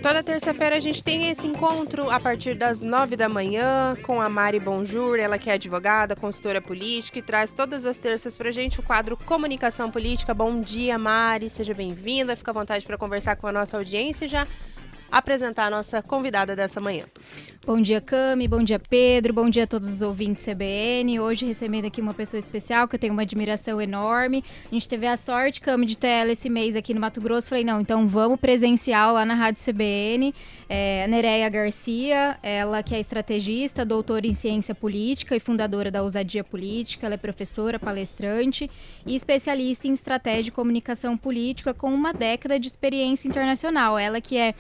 Toda terça-feira a gente tem esse encontro a partir das 9 da manhã com a Mari Bonjour, ela que é advogada, consultora política e traz todas as terças pra gente o quadro Comunicação Política. Bom dia, Mari, seja bem-vinda, fica à vontade para conversar com a nossa audiência e já apresentar a nossa convidada dessa manhã. Bom dia, Cami, bom dia, Pedro, bom dia a todos os ouvintes CBN. Hoje recebendo aqui uma pessoa especial que eu tenho uma admiração enorme. A gente teve a sorte, Cami, de ter ela esse mês aqui no Mato Grosso. Falei, não, então vamos presencial lá na Rádio CBN. A Nereia Garcia, ela que é estrategista, doutora em ciência política e fundadora da Ousadia Política. Ela é professora, palestrante e especialista em estratégia e comunicação política com uma década de experiência internacional. Ela que é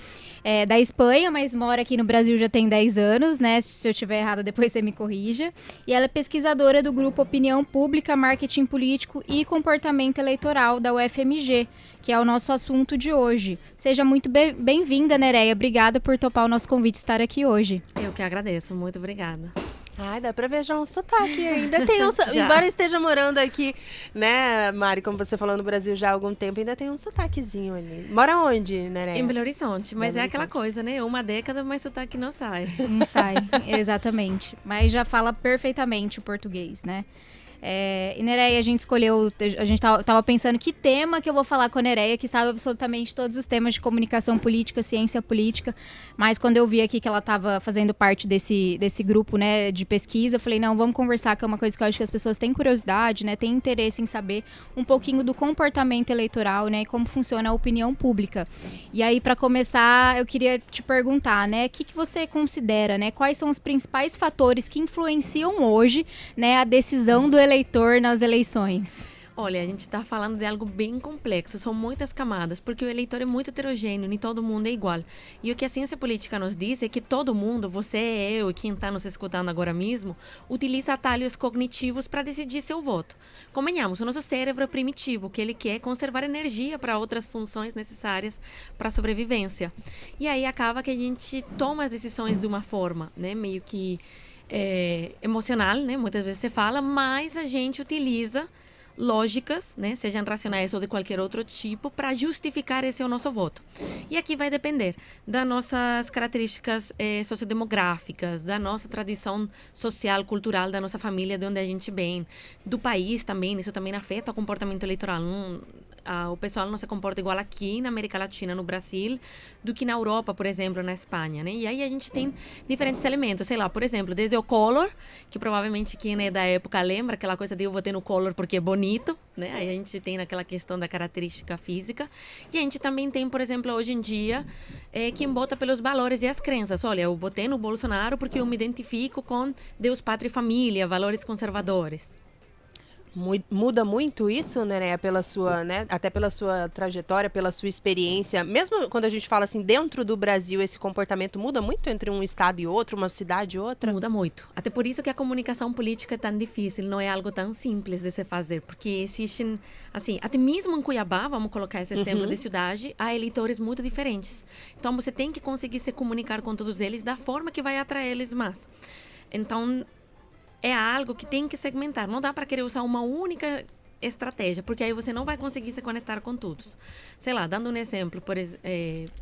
da Espanha, mas mora aqui no Brasil já tem 10 anos, né? Se eu estiver errada, depois você me corrija. E ela é pesquisadora do grupo Opinião Pública, Marketing Político e Comportamento Eleitoral da UFMG, que é o nosso assunto de hoje. Seja muito bem-vinda, Nereia. Obrigada por topar o nosso convite estar aqui hoje. Eu que agradeço. Muito obrigada. Ai, dá pra ver já um sotaque ainda tem um embora esteja morando aqui, né, Mari, como você falou no Brasil já há algum tempo, ainda tem um sotaquezinho ali. Mora onde, Nereia? Em Belo Horizonte, mas é aquela coisa, né? Uma década, mas sotaque não sai. Não sai, exatamente. Mas já fala perfeitamente o português, né? E Nereia, a gente escolheu, a gente tava pensando que tema que eu vou falar com a Nereia, que sabe absolutamente todos os temas de comunicação política, ciência política, mas quando eu vi aqui que ela estava fazendo parte desse grupo, né, de pesquisa, eu falei, não, vamos conversar, que é uma coisa que eu acho que as pessoas têm curiosidade, né, têm interesse em saber um pouquinho do comportamento eleitoral, né, e como funciona a opinião pública. E aí, para começar, eu queria te perguntar, né, o que você considera, né, quais são os principais fatores que influenciam hoje, né, a decisão do eleitor nas eleições? Olha, a gente está falando de algo bem complexo, são muitas camadas, porque o eleitor é muito heterogêneo, nem todo mundo é igual. E o que a ciência política nos diz é que todo mundo, você, eu e quem está nos escutando agora mesmo, utiliza atalhos cognitivos para decidir seu voto. Convenhamos, o nosso cérebro é primitivo, que ele quer conservar energia para outras funções necessárias para a sobrevivência. E aí acaba que a gente toma as decisões de uma forma, né, meio que emocional, né, muitas vezes se fala, mas a gente utiliza lógicas, né, sejam racionais ou de qualquer outro tipo, para justificar esse o nosso voto. E aqui vai depender das nossas características sociodemográficas, da nossa tradição social, cultural, da nossa família, de onde a gente vem, do país também, isso também afeta o comportamento eleitoral. O pessoal não se comporta igual aqui na América Latina, no Brasil, do que na Europa, por exemplo, na Espanha, né? E aí a gente tem diferentes elementos, sei lá, por exemplo, desde o Collor, que provavelmente quem é da época lembra, aquela coisa de eu votei no Collor porque é bonito, né? Aí a gente tem aquela questão da característica física. E a gente também tem, por exemplo, hoje em dia, quem vota pelos valores e as crenças. Olha, eu votei no Bolsonaro porque eu me identifico com Deus, Pátria e Família, valores conservadores. Muda muito isso, Nereia, pela sua, né, até pela sua trajetória, pela sua experiência, mesmo quando a gente fala assim, dentro do Brasil, esse comportamento muda muito entre um estado e outro, uma cidade e outra? Muda muito. Até por isso que a comunicação política é tão difícil, não é algo tão simples de se fazer, porque existem, assim, até mesmo em Cuiabá, vamos colocar esse exemplo de cidade, há eleitores muito diferentes. Então, você tem que conseguir se comunicar com todos eles da forma que vai atrair eles mais. Então, é algo que tem que segmentar. Não dá para querer usar uma única estratégia, porque aí você não vai conseguir se conectar com todos. Sei lá, dando um exemplo,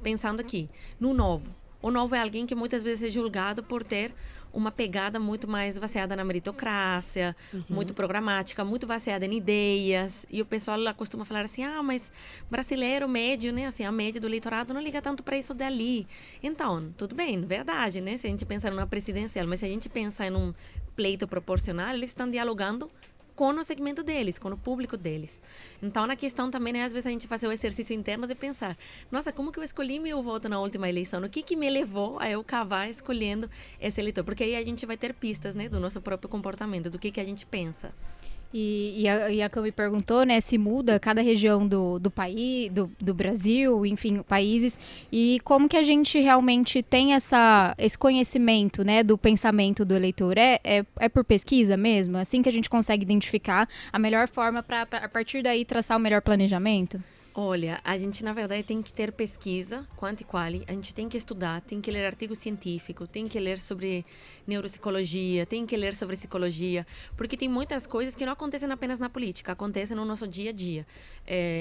pensando aqui, no Novo. O Novo é alguém que muitas vezes é julgado por ter uma pegada muito mais baseada na meritocracia, muito programática, muito baseada em ideias. E o pessoal lá costuma falar assim, mas brasileiro médio, né? Assim, a média do eleitorado não liga tanto para isso dali. Então, tudo bem, verdade, né? Se a gente pensar numa presidencial, mas se a gente pensar em um pleito proporcional, eles estão dialogando com o segmento deles, com o público deles. Então, na questão também, né, às vezes a gente faz o exercício interno de pensar, nossa, como que eu escolhi meu voto na última eleição? O que me levou a eu cavar escolhendo esse eleitor? Porque aí a gente vai ter pistas, né, do nosso próprio comportamento, do que a gente pensa. E a Cami perguntou, né, se muda cada região do país, do Brasil, enfim, países, e como que a gente realmente tem esse conhecimento, né, do pensamento do eleitor? É por pesquisa mesmo? Assim que a gente consegue identificar a melhor forma para, a partir daí, traçar o melhor planejamento? Olha, a gente na verdade tem que ter pesquisa, quanto e quali, a gente tem que estudar, tem que ler artigo científico, tem que ler sobre neuropsicologia, tem que ler sobre psicologia, porque tem muitas coisas que não acontecem apenas na política, acontecem no nosso dia a dia.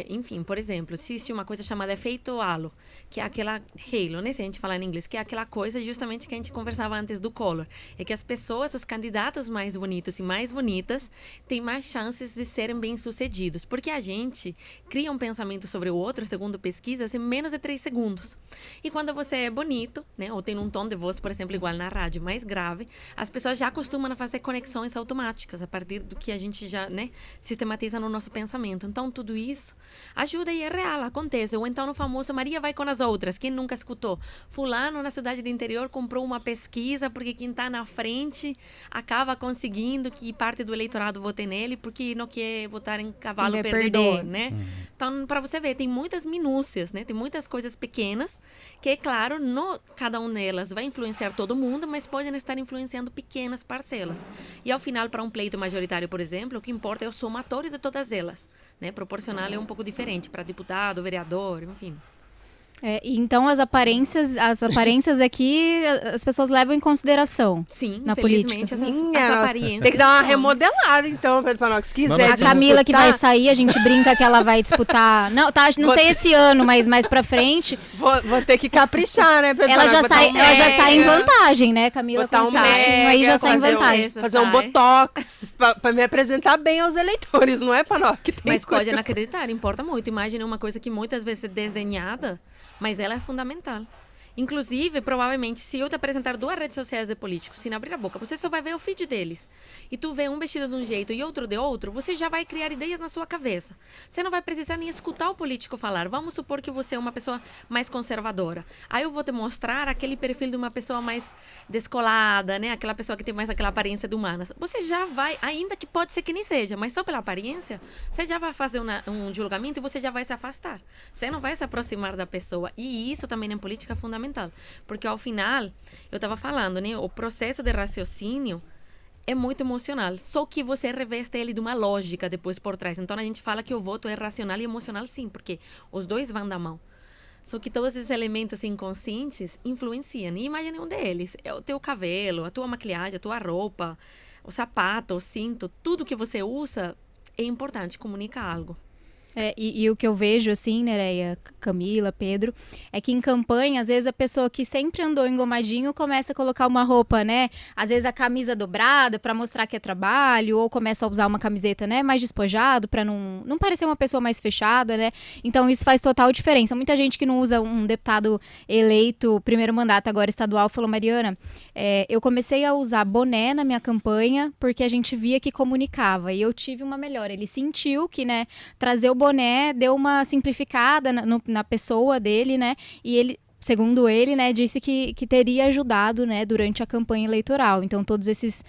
Enfim, por exemplo, existe uma coisa chamada efeito halo, que é aquela halo, né, se a gente falar em inglês, que é aquela coisa justamente que a gente conversava antes do Collor, é que as pessoas, os candidatos mais bonitos e mais bonitas, têm mais chances de serem bem-sucedidos, porque a gente cria um pensamento sobre o outro, segundo pesquisas, em menos de 3 segundos. E quando você é bonito, né, ou tem um tom de voz, por exemplo, igual na rádio, mais grave, as pessoas já costumam a fazer conexões automáticas a partir do que a gente já, né, sistematiza no nosso pensamento. Então, tudo isso ajuda e é real, acontece. Ou então no famoso Maria vai com as outras. Quem nunca escutou? Fulano, na cidade do interior, comprou uma pesquisa porque quem está na frente acaba conseguindo que parte do eleitorado vote nele porque não quer votar em cavalo perdedor, né? Então, para você ver, tem muitas minúcias, né? Tem muitas coisas pequenas que, é claro, não cada uma delas vai influenciar todo mundo, mas podem estar influenciando pequenas parcelas. E, ao final, para um pleito majoritário, por exemplo, o que importa é o somatório de todas elas, né? Proporcional é um pouco diferente para deputado, vereador, enfim. Então as aparências aqui as pessoas levam em consideração. Sim, na política. As aparências. Tem que dar uma remodelada, então, Pedro Panoc, se quiser. A Camila que vai sair, a gente brinca que ela vai disputar. Não sei esse ano, mas mais pra frente. Vou ter que caprichar, né, Pedro Ela já sai em vantagem, né, Camila? Botar aí já sai em vantagem. Fazer um botox pra me apresentar bem aos eleitores, não é, Panoc? Mas pode não acreditar, importa muito. Imagina uma coisa que muitas vezes é desdenhada, mas ela é fundamental. Inclusive, provavelmente, se eu te apresentar 2 redes sociais de políticos sem abrir a boca, você só vai ver o feed deles. E tu vê um vestido de um jeito e outro de outro, você já vai criar ideias na sua cabeça. Você não vai precisar nem escutar o político falar. Vamos supor que você é uma pessoa mais conservadora. Aí eu vou te mostrar aquele perfil de uma pessoa mais descolada, né? Aquela pessoa que tem mais aquela aparência de humanas. Você já vai, ainda que pode ser que nem seja, mas só pela aparência, você já vai fazer um julgamento e você já vai se afastar. Você não vai se aproximar da pessoa. E isso também em política é fundamental. Porque ao final, eu estava falando, né? O processo de raciocínio é muito emocional. Só que você reveste ele de uma lógica depois por trás. Então a gente fala que o voto é racional e emocional, sim, porque os dois vão da mão. Só que todos esses elementos inconscientes influenciam. E imagine um deles. É o teu cabelo, a tua maquiagem, a tua roupa, o sapato, o cinto. Tudo que você usa é importante, comunica algo. E o que eu vejo, assim, Nereia, Camila, Pedro, é que em campanha, às vezes a pessoa que sempre andou engomadinho começa a colocar uma roupa, né? Às vezes a camisa dobrada para mostrar que é trabalho, ou começa a usar uma camiseta, né, mais despojado para não parecer uma pessoa mais fechada, né? Então isso faz total diferença. Muita gente que não usa um deputado eleito, primeiro mandato agora estadual, falou, Mariana, eu comecei a usar boné na minha campanha porque a gente via que comunicava e eu tive uma melhora. Ele sentiu que, né, trazer o boné deu uma simplificada na pessoa dele, né? E ele, segundo ele, né, disse que teria ajudado, né, durante a campanha eleitoral. Então, todos esses...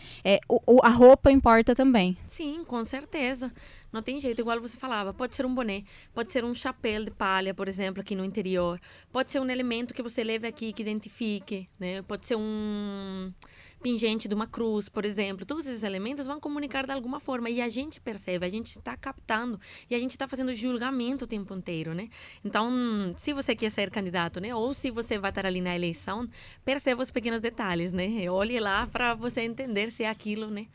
a roupa importa também. Sim, com certeza. Não tem jeito, igual você falava. Pode ser um boné, pode ser um chapéu de palha, por exemplo, aqui no interior. Pode ser um elemento que você leve aqui, que identifique, né? Pode ser um pingente de uma cruz, por exemplo. Todos esses elementos vão comunicar de alguma forma. E a gente percebe, a gente está captando e a gente está fazendo julgamento o tempo inteiro, né? Então, se você quer ser candidato, né? Ou se você vai estar ali na eleição, perceba os pequenos detalhes, né? Olhe lá para você entender se é aquilo, né,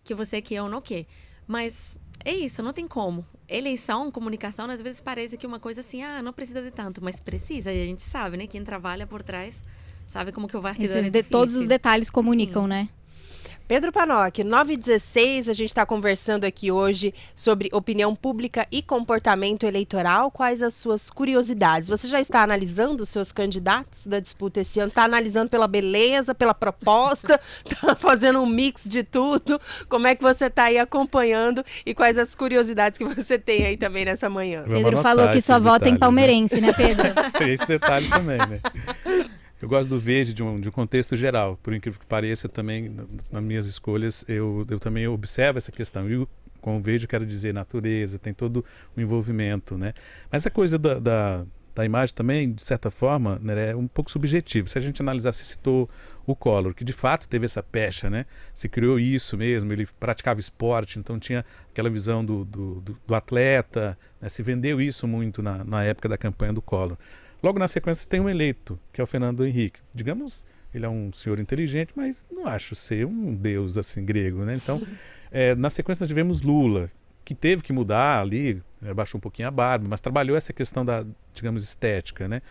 que você quer ou não quer. Mas é isso, não tem como. Eleição, comunicação, às vezes parece que uma coisa assim, não precisa de tanto, mas precisa. E a gente sabe, né? Quem trabalha por trás sabe como que o bastidor é difícil. Todos os detalhes comunicam, sim, né? Pedro Panoc, 9h16, a gente está conversando aqui hoje sobre opinião pública e comportamento eleitoral. Quais as suas curiosidades? Você já está analisando os seus candidatos da disputa esse ano? Está analisando pela beleza, pela proposta? Está fazendo um mix de tudo? Como é que você está aí acompanhando e quais as curiosidades que você tem aí também nessa manhã? Pedro falou que só vota em palmeirense, né, Pedro? Tem esse detalhe também, né? Eu gosto do verde de um contexto geral, por incrível que pareça, também nas minhas escolhas eu também observo essa questão. E com o verde eu quero dizer natureza, tem todo o envolvimento, né? Mas essa coisa da imagem também, de certa forma, né, é um pouco subjetivo. Se a gente analisar, se citou o Collor, que de fato teve essa pecha, né? Se criou isso mesmo, ele praticava esporte, então tinha aquela visão do atleta, né? Se vendeu isso muito na época da campanha do Collor. Logo na sequência tem um eleito, que é o Fernando Henrique. Digamos, ele é um senhor inteligente, mas não acho ser um deus assim grego, né? Então, na sequência nós tivemos Lula, que teve que mudar ali, baixou um pouquinho a barba, mas trabalhou essa questão da, digamos, estética, né?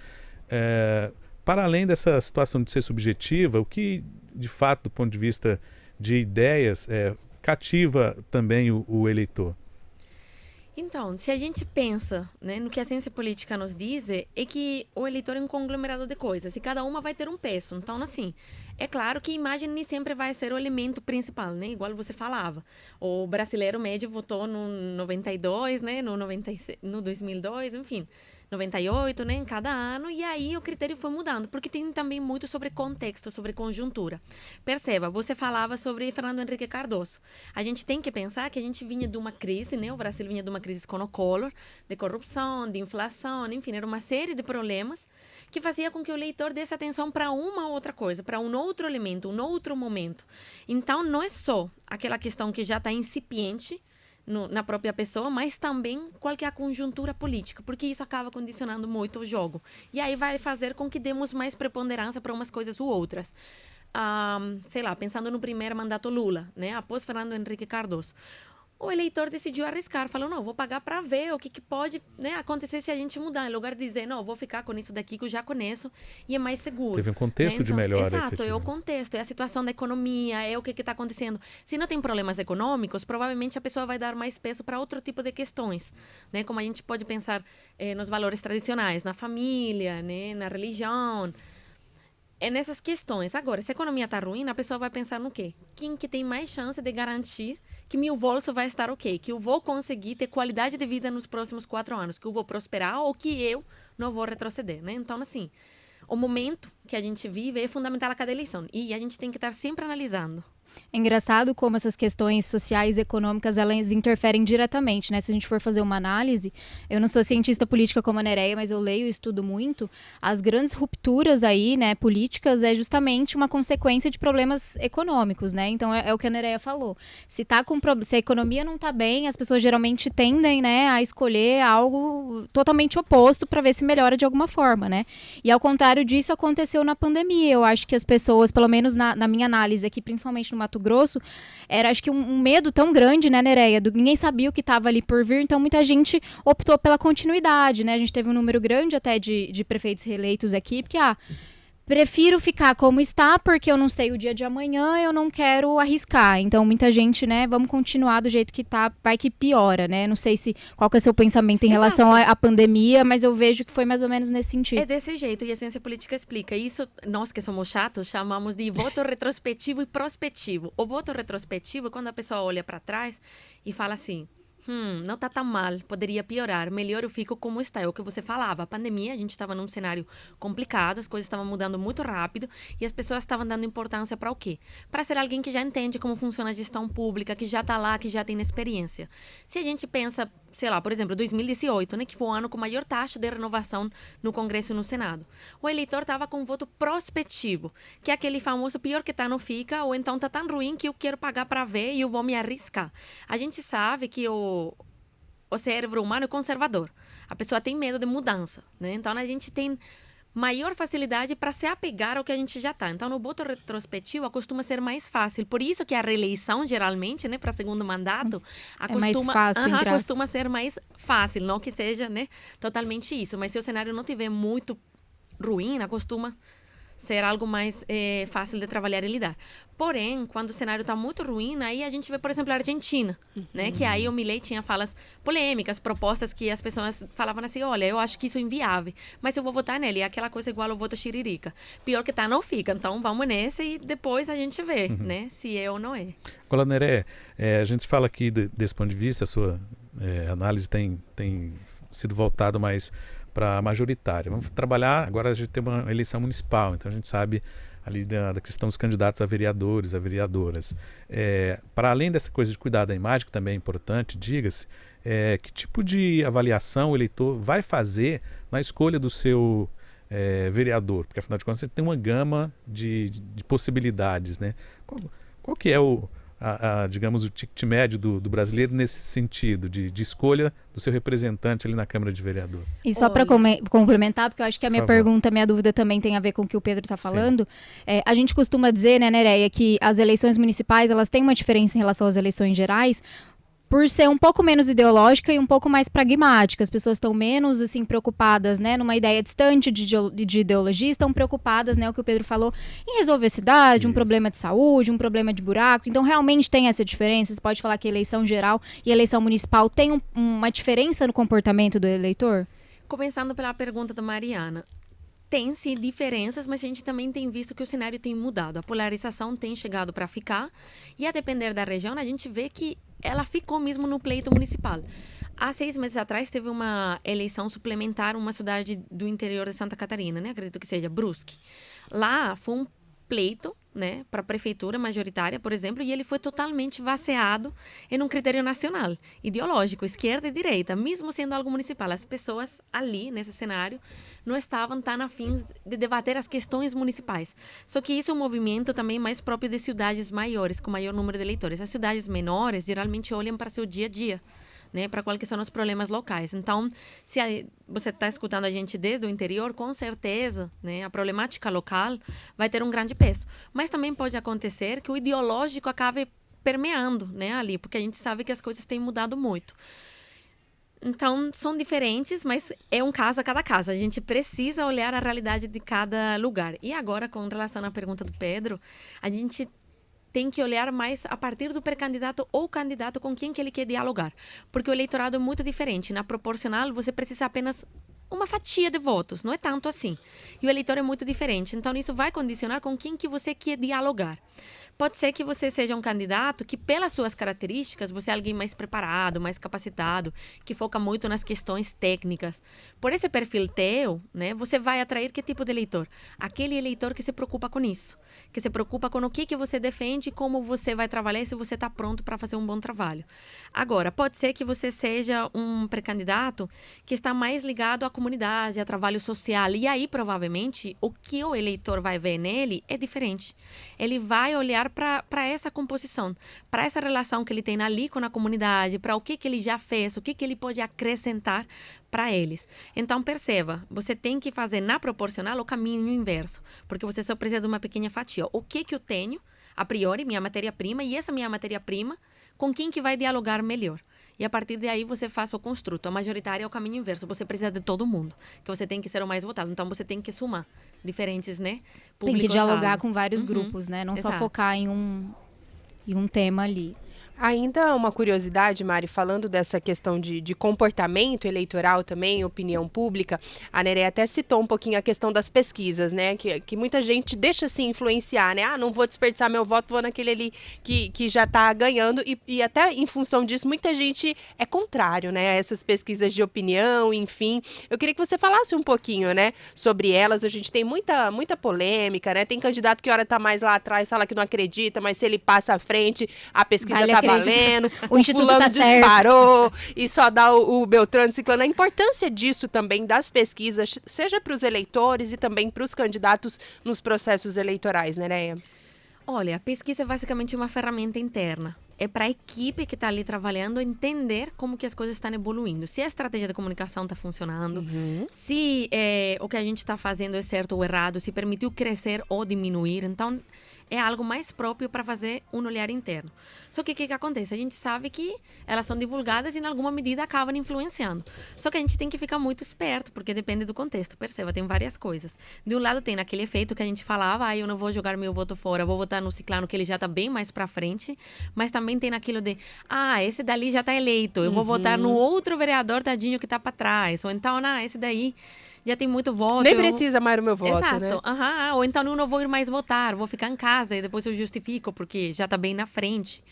Para além dessa situação de ser subjetiva, o que, de fato, do ponto de vista de ideias, cativa também o eleitor? Então, se a gente pensa, né, no que a ciência política nos diz, é que o eleitor é um conglomerado de coisas e cada uma vai ter um peso. Então, assim, é claro que a imagem nem sempre vai ser o elemento principal, né? Igual você falava. O brasileiro médio votou no 92, né, no 96, no 2002, enfim, 98, né, em cada ano, e aí o critério foi mudando, porque tem também muito sobre contexto, sobre conjuntura. Perceba, você falava sobre Fernando Henrique Cardoso. A gente tem que pensar que a gente vinha de uma crise, né, o Brasil vinha de uma crise com o Collor, de corrupção, de inflação, enfim, era uma série de problemas que fazia com que o eleitor desse atenção para uma ou outra coisa, para um outro elemento, um outro momento. Então, não é só aquela questão que já está incipiente na própria pessoa, mas também qual que é a conjuntura política, porque isso acaba condicionando muito o jogo. E aí vai fazer com que demos mais preponderância para umas coisas ou outras. Sei lá, pensando no primeiro mandato Lula, né, após Fernando Henrique Cardoso. O eleitor decidiu arriscar, falou, não, vou pagar para ver o que pode, né, acontecer se a gente mudar, em lugar de dizer, não, vou ficar com isso daqui que eu já conheço e é mais seguro. Teve um contexto, né? Então, de melhora. Exato, é o contexto, é a situação da economia, é o que está acontecendo. Se não tem problemas econômicos, provavelmente a pessoa vai dar mais peso para outro tipo de questões, né, como a gente pode pensar nos valores tradicionais, na família, né, na religião. É nessas questões. Agora, se a economia está ruim, a pessoa vai pensar no quê? Quem que tem mais chance de garantir que meu bolso vai estar ok, que eu vou conseguir ter qualidade de vida nos próximos 4 anos, que eu vou prosperar ou que eu não vou retroceder, né? Então, assim, o momento que a gente vive é fundamental a cada eleição e a gente tem que estar sempre analisando. É engraçado como essas questões sociais e econômicas, elas interferem diretamente, né? Se a gente for fazer uma análise, eu não sou cientista política como a Nereia, mas eu leio e estudo muito, as grandes rupturas aí, né, políticas, é justamente uma consequência de problemas econômicos, né? Então, é o que a Nereia falou. Se a economia não está bem, as pessoas geralmente tendem, né, a escolher algo totalmente oposto para ver se melhora de alguma forma, né? E ao contrário disso, aconteceu na pandemia. Eu acho que as pessoas, pelo menos na minha análise aqui, principalmente no Mato Grosso, era acho que um medo tão grande, né, Nereia? Ninguém sabia o que estava ali por vir, então muita gente optou pela continuidade, né? A gente teve um número grande até de prefeitos reeleitos aqui, porque, prefiro ficar como está, porque eu não sei o dia de amanhã, eu não quero arriscar. Então, muita gente, né, vamos continuar do jeito que tá, vai que piora, né? Não sei qual que é o seu pensamento em relação à pandemia, mas eu vejo que foi mais ou menos nesse sentido. É desse jeito, e a ciência política explica. Isso, nós que somos chatos, chamamos de voto retrospectivo e prospectivo. O voto retrospetivo é quando a pessoa olha para trás e fala assim, não está tão mal, poderia piorar, melhor eu fico como está. É o que você falava, a pandemia, a gente estava num cenário complicado, as coisas estavam mudando muito rápido e as pessoas estavam dando importância para o quê? Para ser alguém que já entende como funciona a gestão pública, que já está lá, que já tem experiência. Se a gente pensa, sei lá, por exemplo, 2018, né, que foi o ano com maior taxa de renovação no Congresso e no Senado, o eleitor estava com um voto prospectivo, que é aquele famoso pior que está não fica, ou então está tão ruim que eu quero pagar para ver e eu vou me arriscar. A gente sabe que o cérebro humano é conservador. A pessoa tem medo de mudança, né? Então, a gente tem maior facilidade para se apegar ao que a gente já está. Então, no voto retrospectivo, costuma ser mais fácil. Por isso que a reeleição, geralmente, né, para segundo mandato, costuma ser mais fácil. Não que seja, né, totalmente isso. Mas se o cenário não tiver muito ruim, costuma ser algo mais fácil de trabalhar e lidar. Porém, quando o cenário está muito ruim, aí a gente vê, por exemplo, a Argentina, né? Que aí o Milei tinha falas polêmicas, propostas que as pessoas falavam assim, olha, eu acho que isso é inviável, mas eu vou votar nele. É aquela coisa igual ao voto xiririca. Pior que tá, não fica. Então, vamos nessa e depois a gente vê, né? Se é ou não é. Olá, Neré, a gente fala aqui desse ponto de vista, a sua análise tem sido voltada mais para a majoritária. Vamos trabalhar, agora a gente tem uma eleição municipal, então a gente sabe ali da questão dos candidatos a vereadores, a vereadoras. Para além dessa coisa de cuidar da imagem, que também é importante, diga-se, que tipo de avaliação o eleitor vai fazer na escolha do seu vereador? Porque, afinal de contas, você tem uma gama de possibilidades, né? Qual que é digamos, o ticket médio do brasileiro nesse sentido, de escolha do seu representante ali na Câmara de Vereador? E só para complementar, porque eu acho que a minha pergunta, a minha dúvida também tem a ver com o que o Pedro está falando, a gente costuma dizer, né, Nereia, que as eleições municipais, elas têm uma diferença em relação às eleições gerais, por ser um pouco menos ideológica e um pouco mais pragmática. As pessoas estão menos, assim, preocupadas, né, numa ideia distante de ideologia, estão preocupadas, né, o que o Pedro falou, em resolver a cidade, um problema de saúde, um problema de buraco. Então, realmente tem essa diferença. Você pode falar que a eleição geral e a eleição municipal tem uma diferença no comportamento do eleitor? Começando pela pergunta da Mariana. Tem, sim, diferenças, mas a gente também tem visto que o cenário tem mudado. A polarização tem chegado para ficar. E a depender da região, a gente vê que ela ficou mesmo no pleito municipal. Há 6 meses atrás, teve uma eleição suplementar, uma cidade do interior de Santa Catarina, né? Acredito que seja Brusque. Lá foi um pleito, né, para a prefeitura majoritária, por exemplo, e ele foi totalmente baseado em um critério nacional, ideológico, esquerda e direita, mesmo sendo algo municipal. As pessoas ali, nesse cenário, não estavam tão afins de debater as questões municipais. Só que isso é um movimento também mais próprio de cidades maiores, com maior número de eleitores. As cidades menores, geralmente, olham para seu dia a dia, né, para quais são os problemas locais. Então, se você está escutando a gente desde o interior, com certeza, né, a problemática local vai ter um grande peso. Mas também pode acontecer que o ideológico acabe permeando, né, ali, porque a gente sabe que as coisas têm mudado muito. Então, são diferentes, mas é um caso a cada caso. A gente precisa olhar a realidade de cada lugar. E agora, com relação à pergunta do Pedro, a gente tem que olhar mais a partir do pré-candidato ou candidato com quem que ele quer dialogar. Porque o eleitorado é muito diferente. Na proporcional, você precisa apenas uma fatia de votos, não é tanto assim. E o eleitor é muito diferente. Então, isso vai condicionar com quem que você quer dialogar. Pode ser que você seja um candidato que, pelas suas características, você é alguém mais preparado, mais capacitado, que foca muito nas questões técnicas. Por esse perfil teu, né, você vai atrair que tipo de eleitor? Aquele eleitor que se preocupa com isso, que se preocupa com o que você defende e como você vai trabalhar e se você está pronto para fazer um bom trabalho. Agora, pode ser que você seja um pré-candidato que está mais ligado à comunidade, a trabalho social. E aí, provavelmente, o que o eleitor vai ver nele é diferente. Ele vai olhar para essa composição, para essa relação que ele tem ali com a comunidade, para o que ele já fez, o que ele pode acrescentar para eles. Então, perceba, você tem que fazer na proporcional o caminho inverso, porque você só precisa de uma pequena fatia. O que eu tenho, a priori, minha matéria-prima, e essa minha matéria-prima, com quem que vai dialogar melhor. E a partir daí você faz o construto. A majoritária é o caminho inverso. Você precisa de todo mundo, que você tem que ser o mais votado. Então você tem que somar diferentes, né? Tem que dialogar com vários grupos, né? Não só focar em um tema ali. Ainda uma curiosidade, Mari, falando dessa questão de comportamento eleitoral também, opinião pública, a Nereia até citou um pouquinho a questão das pesquisas, né? Que muita gente deixa se influenciar, né? Ah, não vou desperdiçar meu voto, vou naquele ali que já está ganhando. E até em função disso, muita gente é contrário, né? A essas pesquisas de opinião, enfim. Eu queria que você falasse um pouquinho, né? Sobre elas. A gente tem muita polêmica, né? Tem candidato que hora tá mais lá atrás, fala que não acredita, mas se ele passa à frente, a pesquisa tá valendo, o fulano disparou e só dá o Beltrano, Ciclano. A importância disso também das pesquisas, seja para os eleitores e também para os candidatos nos processos eleitorais, né, Nereia? Olha, a pesquisa é basicamente uma ferramenta interna. É para a equipe que está ali trabalhando entender como que as coisas estão evoluindo. Se a estratégia de comunicação está funcionando, se o que a gente está fazendo é certo ou errado, se permitiu crescer ou diminuir. Então, é algo mais próprio para fazer um olhar interno. Só que o que acontece? A gente sabe que elas são divulgadas e, em alguma medida, acabam influenciando. Só que a gente tem que ficar muito esperto, porque depende do contexto. Perceba, tem várias coisas. De um lado, tem aquele efeito que a gente falava, eu não vou jogar meu voto fora, vou votar no Ciclano, que ele já está bem mais para frente. Mas também tem aquilo de, esse dali já está eleito, eu vou votar no outro vereador, tadinho, que está para trás. Ou então, esse daí já tem muito voto. Nem precisa mais o meu voto, exato, né? Ou então eu não vou ir mais votar, vou ficar em casa e depois eu justifico porque já está bem na frente,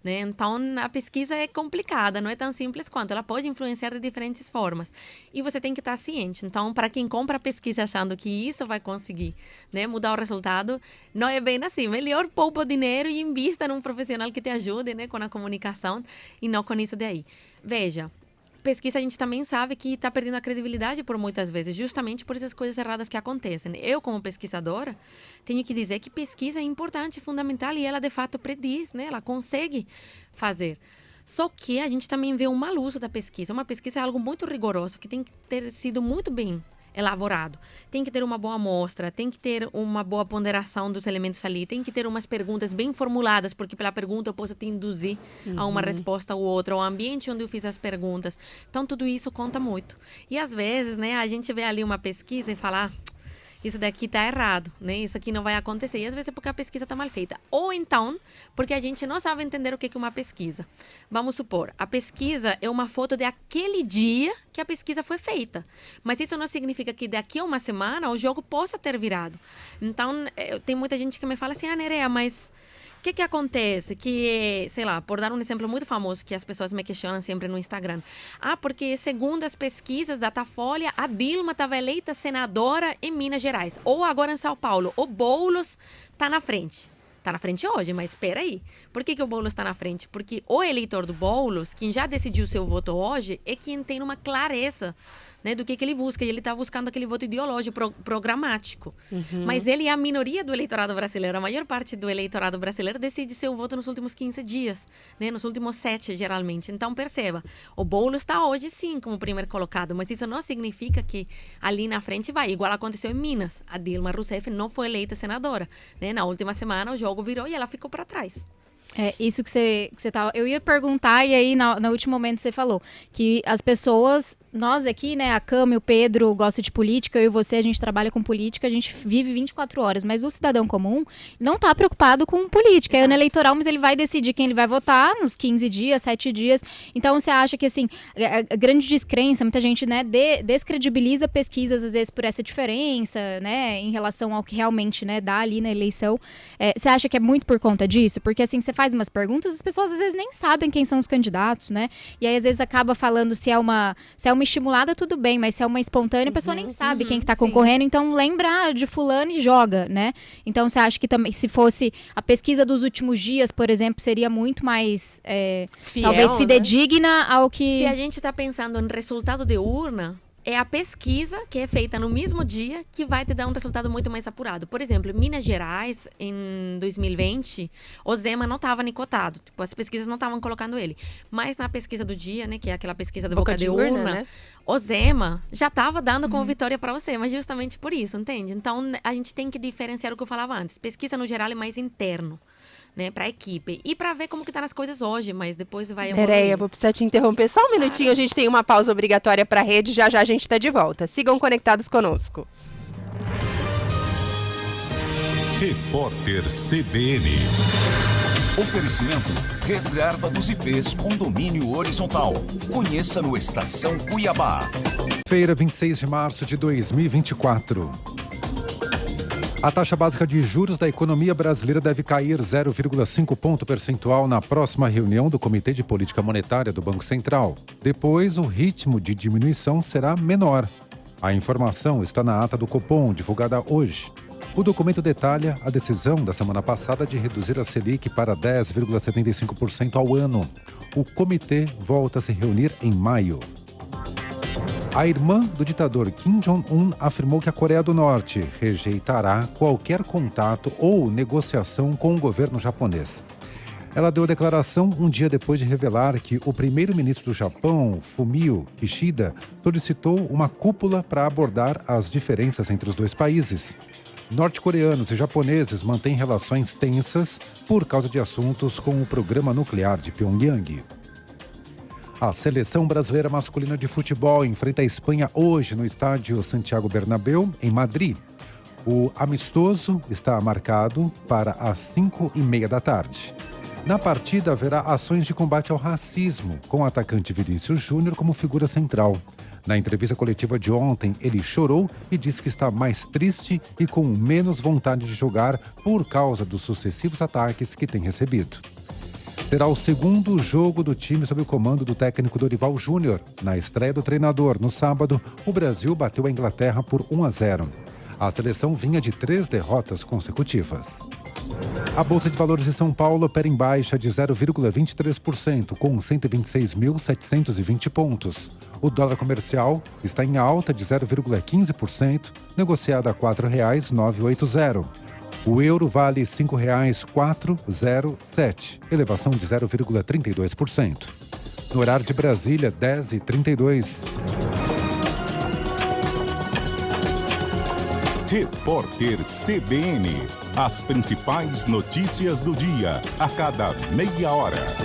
né? Então, a pesquisa é complicada, não é tão simples quanto. Ela pode influenciar de diferentes formas. E você tem que estar ciente. Então, para quem compra a pesquisa achando que isso vai conseguir, né, mudar o resultado, não é bem assim. Melhor poupa o dinheiro e invista num profissional que te ajude, né, com a comunicação e não com isso daí. Veja, pesquisa a gente também sabe que está perdendo a credibilidade por muitas vezes, justamente por essas coisas erradas que acontecem. Eu, como pesquisadora, tenho que dizer que pesquisa é importante, fundamental, e ela, de fato, prediz, né? Ela consegue fazer. Só que a gente também vê um mau uso da pesquisa. Uma pesquisa é algo muito rigoroso, que tem que ter sido muito bem elaborado. Tem que ter uma boa amostra, tem que ter uma boa ponderação dos elementos ali, tem que ter umas perguntas bem formuladas, porque pela pergunta eu posso te induzir a uma resposta ou outra, o ambiente onde eu fiz as perguntas. Então, tudo isso conta muito. E, às vezes, né, a gente vê ali uma pesquisa e fala... isso daqui está errado, né? Isso aqui não vai acontecer. E às vezes é porque a pesquisa está mal feita. Ou então, porque a gente não sabe entender o que é uma pesquisa. Vamos supor, a pesquisa é uma foto de aquele dia que a pesquisa foi feita. Mas isso não significa que daqui a uma semana o jogo possa ter virado. Então, tem muita gente que me fala assim, Nerea, mas... o que acontece? Que, sei lá, por dar um exemplo muito famoso que as pessoas me questionam sempre no Instagram. Porque segundo as pesquisas da Datafolha, a Dilma estava eleita senadora em Minas Gerais. Ou agora em São Paulo. O Boulos está na frente. Está na frente hoje, mas espera aí. Por que o Boulos está na frente? Porque o eleitor do Boulos, quem já decidiu seu voto hoje, é quem tem uma clareza, né, do que ele busca. E ele está buscando aquele voto ideológico, programático. Mas ele é a minoria do eleitorado brasileiro. A maior parte do eleitorado brasileiro decide seu voto nos últimos 15 dias, né, nos últimos 7, geralmente. Então, perceba, o Boulos está hoje, sim, como primeiro colocado. Mas isso não significa que ali na frente vai. Igual aconteceu em Minas. A Dilma Rousseff não foi eleita senadora, né? Na última semana, o jogo virou e ela ficou para trás. Isso que você tava... Eu ia perguntar, e aí no último momento você falou que as pessoas, nós aqui, né, a Cami, o Pedro gosta de política, eu e você, a gente trabalha com política, a gente vive 24 horas, mas o cidadão comum não tá preocupado com política. É ano eleitoral, mas ele vai decidir quem ele vai votar nos 15 dias, 7 dias. Então, você acha que, assim, a grande descrença, muita gente, né, descredibiliza pesquisas, às vezes, por essa diferença, né, em relação ao que realmente, né, dá ali na eleição. Você acha que é muito por conta disso? Porque, assim, você faz umas perguntas, as pessoas às vezes nem sabem quem são os candidatos, né? E aí às vezes acaba falando se é uma estimulada, tudo bem, mas se é uma espontânea, a pessoa nem sabe quem que tá concorrendo, então lembra de fulano e joga, né? Então você acha que também, se fosse a pesquisa dos últimos dias, por exemplo, seria muito mais fiel, talvez fidedigna, né, ao que... Se a gente tá pensando em resultado de urna, é a pesquisa que é feita no mesmo dia que vai te dar um resultado muito mais apurado. Por exemplo, em Minas Gerais, em 2020, o Zema não estava nem cotado. Tipo, as pesquisas não estavam colocando ele. Mas na pesquisa do dia, né, que é aquela pesquisa da boca de urna, né? O Zema já estava dando como vitória para você, mas justamente por isso, entende? Então, a gente tem que diferenciar o que eu falava antes. Pesquisa, no geral, é mais interno, né, para a equipe. E para ver como que tá nas coisas hoje, mas depois vai evoluir. Nerea, vou precisar te interromper só um minutinho, a gente tem uma pausa obrigatória para a rede, já a gente está de volta. Sigam conectados conosco. Repórter CBN. Oferecimento Reserva dos IPs Condomínio Horizontal. Conheça no Estação Cuiabá. Feira 26 de março de 2024. A taxa básica de juros da economia brasileira deve cair 0,5 ponto percentual na próxima reunião do Comitê de Política Monetária do Banco Central. Depois, o ritmo de diminuição será menor. A informação está na ata do Copom, divulgada hoje. O documento detalha a decisão da semana passada de reduzir a Selic para 10,75% ao ano. O comitê volta a se reunir em maio. A irmã do ditador Kim Jong-un afirmou que a Coreia do Norte rejeitará qualquer contato ou negociação com o governo japonês. Ela deu a declaração um dia depois de revelar que o primeiro-ministro do Japão, Fumio Kishida, solicitou uma cúpula para abordar as diferenças entre os dois países. Norte-coreanos e japoneses mantêm relações tensas por causa de assuntos com o programa nuclear de Pyongyang. A seleção brasileira masculina de futebol enfrenta a Espanha hoje no estádio Santiago Bernabéu, em Madrid. O amistoso está marcado para as 5h30 da tarde. Na partida haverá ações de combate ao racismo, com o atacante Vinícius Júnior como figura central. Na entrevista coletiva de ontem, ele chorou e disse que está mais triste e com menos vontade de jogar por causa dos sucessivos ataques que tem recebido. Será o segundo jogo do time sob o comando do técnico Dorival Júnior. Na estreia do treinador, no sábado, o Brasil bateu a Inglaterra por 1-0. A seleção vinha de 3 derrotas consecutivas. A Bolsa de Valores de São Paulo opera em baixa de 0,23%, com 126.720 pontos. O dólar comercial está em alta de 0,15%, negociado a R$ 4,980. O euro vale R$ 5,407, elevação de 0,32%. No horário de Brasília, 10h32. Repórter CBN. As principais notícias do dia, a cada meia hora.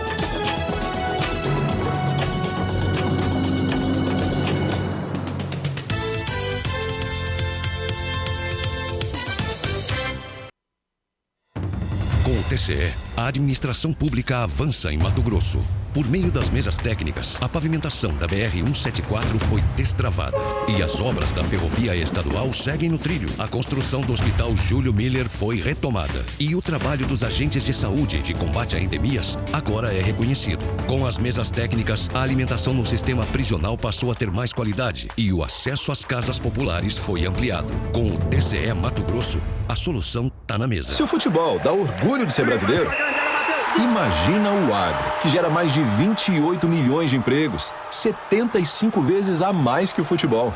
Com o TCE, a administração pública avança em Mato Grosso. Por meio das mesas técnicas, a pavimentação da BR-174 foi destravada. E as obras da ferrovia estadual seguem no trilho. A construção do Hospital Júlio Miller foi retomada. E o trabalho dos agentes de saúde de combate a endemias agora é reconhecido. Com as mesas técnicas, a alimentação no sistema prisional passou a ter mais qualidade. E o acesso às casas populares foi ampliado. Com o TCE Mato Grosso, a solução está na mesa. Se o futebol dá orgulho de ser brasileiro, imagina o agro, que gera mais de 28 milhões de empregos, 75 vezes a mais que o futebol.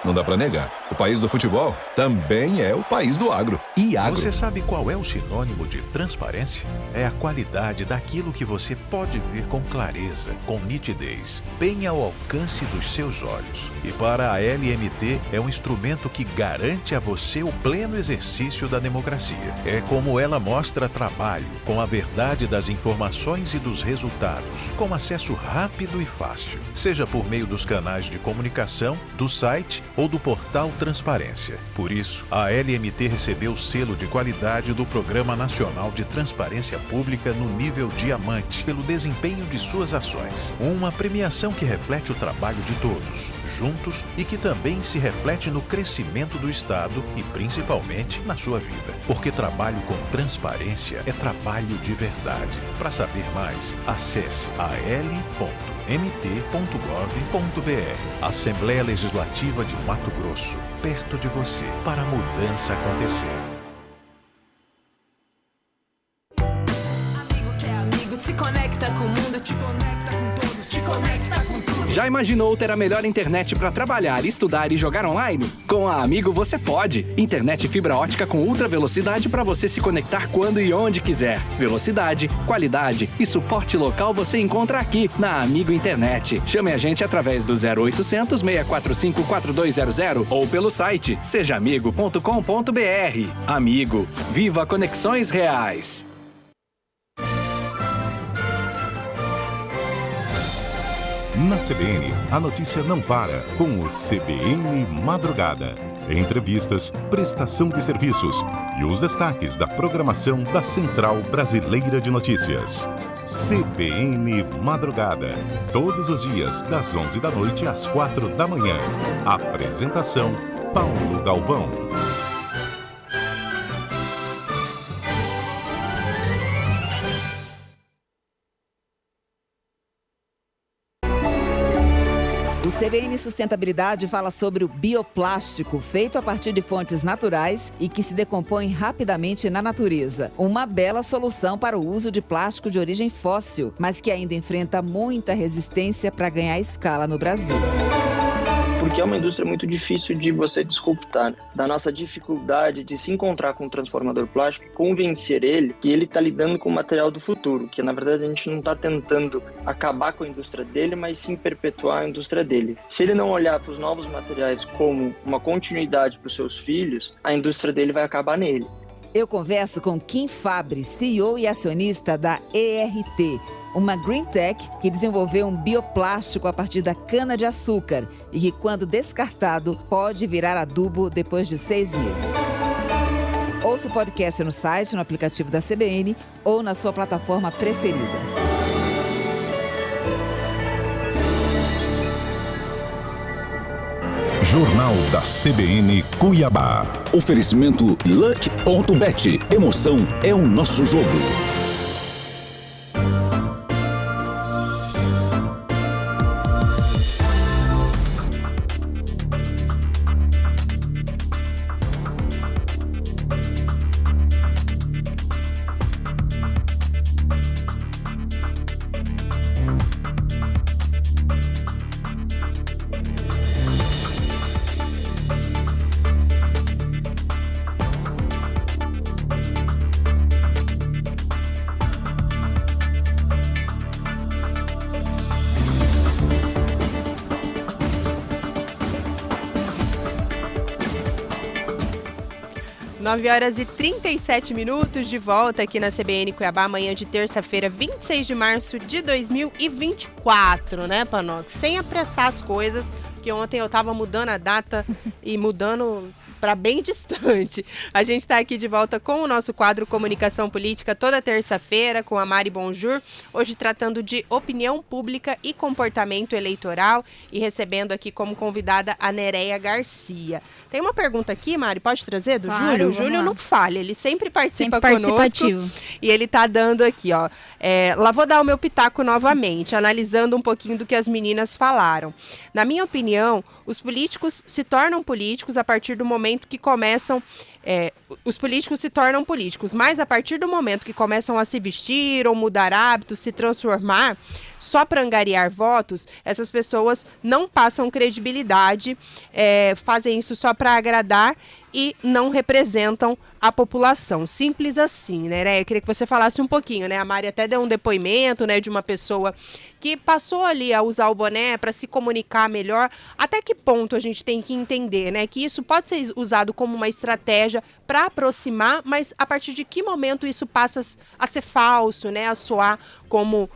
Não dá pra negar. O país do futebol também é o país do agro. E agro. Você sabe qual é o sinônimo de transparência? É a qualidade daquilo que você pode ver com clareza, com nitidez, bem ao alcance dos seus olhos. E para a LMT é um instrumento que garante a você o pleno exercício da democracia. É como ela mostra trabalho, com a verdade das informações e dos resultados, com acesso rápido e fácil, seja por meio dos canais de comunicação, do site ou do portal Transparência. Por isso, a LMT recebeu o selo de qualidade do Programa Nacional de Transparência Pública no nível Diamante, pelo desempenho de suas ações. Uma premiação que reflete o trabalho de todos, juntos, e que também se reflete no crescimento do Estado e principalmente na sua vida. Porque trabalho com transparência é trabalho de verdade. Para saber mais, acesse al.mt.gov.br. Assembleia Legislativa de Mato Grosso, perto de você, para a mudança acontecer. Amigo que é amigo, te conecta com o mundo, te conecta com todos, te conecta com tudo. Já imaginou ter a melhor internet para trabalhar, estudar e jogar online? Com a Amigo você pode. Internet fibra ótica com ultra velocidade para você se conectar quando e onde quiser. Velocidade, qualidade e suporte local você encontra aqui na Amigo Internet. Chame a gente através do 0800 645 4200 ou pelo site sejaamigo.com.br. Amigo, viva conexões reais. Na CBN, a notícia não para com o CBN Madrugada. Entrevistas, prestação de serviços e os destaques da programação da Central Brasileira de Notícias. CBN Madrugada. Todos os dias, das 11 da noite às 4 da manhã. Apresentação, Paulo Galvão. O CBN Sustentabilidade fala sobre o bioplástico, feito a partir de fontes naturais e que se decompõe rapidamente na natureza. Uma bela solução para o uso de plástico de origem fóssil, mas que ainda enfrenta muita resistência para ganhar escala no Brasil. Porque é uma indústria muito difícil de você disruptar. Da nossa dificuldade de se encontrar com o transformador plástico e convencer ele que ele está lidando com o material do futuro, que na verdade a gente não está tentando acabar com a indústria dele, mas sim perpetuar a indústria dele. Se ele não olhar para os novos materiais como uma continuidade para os seus filhos, a indústria dele vai acabar nele. Eu converso com Kim Fabre, CEO e acionista da ERT, uma green tech que desenvolveu um bioplástico a partir da cana-de-açúcar e que, quando descartado, pode virar adubo depois de 6 meses. Ouça o podcast no site, no aplicativo da CBN ou na sua plataforma preferida. Jornal da CBN Cuiabá. Oferecimento Luck.bet. Emoção é o nosso jogo. 9h37, de volta aqui na CBN Cuiabá, manhã de terça-feira, 26 de março de 2024, né, Panoc? Sem apressar as coisas, porque ontem eu tava mudando a data e mudando para bem distante. A gente está aqui de volta com o nosso quadro Comunicação Política toda terça-feira com a Mari Bonjour, hoje tratando de opinião pública e comportamento eleitoral e recebendo aqui como convidada a Nereia Garcia. Tem uma pergunta aqui, Mari, pode trazer do Júlio? O Júlio não falha, ele sempre participa conosco. E ele tá dando aqui, ó. Lá vou dar o meu pitaco novamente, analisando um pouquinho do que as meninas falaram. Na minha opinião, os políticos se tornam políticos a partir do momento que começam... os políticos se tornam políticos, mas a partir do momento que começam a se vestir ou mudar hábitos, se transformar, só para angariar votos, essas pessoas não passam credibilidade, fazem isso só para agradar e não representam a população. Simples assim, né? Eu queria que você falasse um pouquinho, né? A Mari até deu um depoimento, né, de uma pessoa que passou ali a usar o boné para se comunicar melhor. Até que ponto a gente tem que entender, né, que isso pode ser usado como uma estratégia para aproximar, mas a partir de que momento isso passa a ser falso, né, a soar como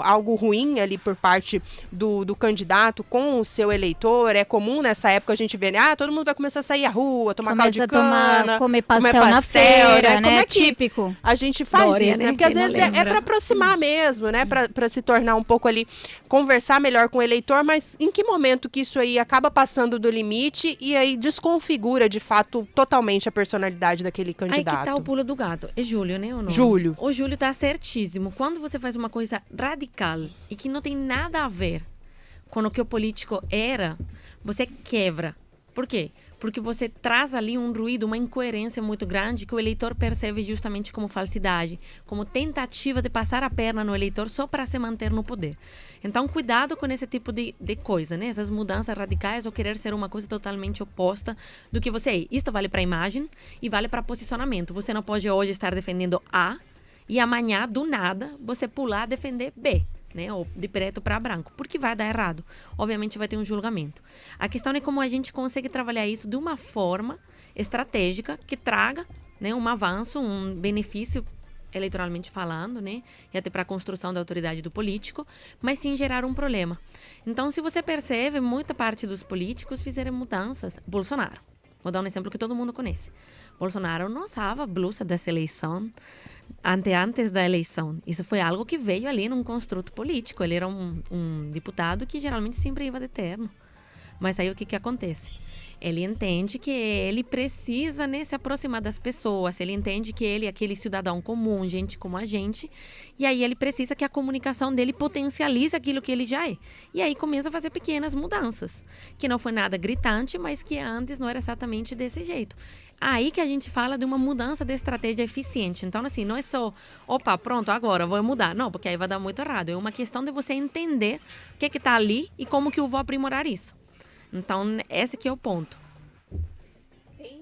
algo ruim ali por parte do candidato com o seu eleitor. É comum nessa época a gente ver, todo mundo vai começar a sair à rua, tomar caldo de cana, comer pastel na feira, né? Como é típico. Que a gente faz isso, né? Porque às vezes é para aproximar mesmo, né? Para se tornar um pouco ali, conversar melhor com o eleitor, mas em que momento que isso aí acaba passando do limite e aí desconfigura de fato totalmente a personalidade daquele candidato? Aí que tá o pulo do gato. É Júlio, né? Ou não? Júlio. O Júlio tá certíssimo. Quando você faz uma coisa radical e que não tem nada a ver com o que o político era, você quebra. Por quê? Porque você traz ali um ruído, uma incoerência muito grande que o eleitor percebe justamente como falsidade, como tentativa de passar a perna no eleitor só para se manter no poder. Então, cuidado com esse tipo de coisa, né? Essas mudanças radicais ou querer ser uma coisa totalmente oposta do que você é. Isto vale para a imagem e vale para posicionamento. Você não pode hoje estar defendendo A e amanhã, do nada, você pular a defender B, né? Ou de preto para branco, porque vai dar errado. Obviamente vai ter um julgamento. A questão é como a gente consegue trabalhar isso de uma forma estratégica que traga, né, um avanço, um benefício eleitoralmente falando, né, e até para a construção da autoridade do político, mas sem gerar um problema. Então, se você percebe, muita parte dos políticos fizeram mudanças. Bolsonaro, vou dar um exemplo que todo mundo conhece. Bolsonaro não usava blusa da eleição antes da eleição. Isso foi algo que veio ali num construto político. Ele era um deputado que geralmente sempre ia de terno. Mas aí o que acontece? Ele entende que ele precisa, né, se aproximar das pessoas. Ele entende que ele é aquele cidadão comum, gente como a gente. E aí ele precisa que a comunicação dele potencialize aquilo que ele já é. E aí começa a fazer pequenas mudanças. Que não foi nada gritante, mas que antes não era exatamente desse jeito. Aí que a gente fala de uma mudança de estratégia eficiente. Então, assim, não é só, opa, pronto, agora vou mudar. Não, porque aí vai dar muito errado. É uma questão de você entender o que está ali e como que eu vou aprimorar isso. Então, esse aqui é o ponto. Tem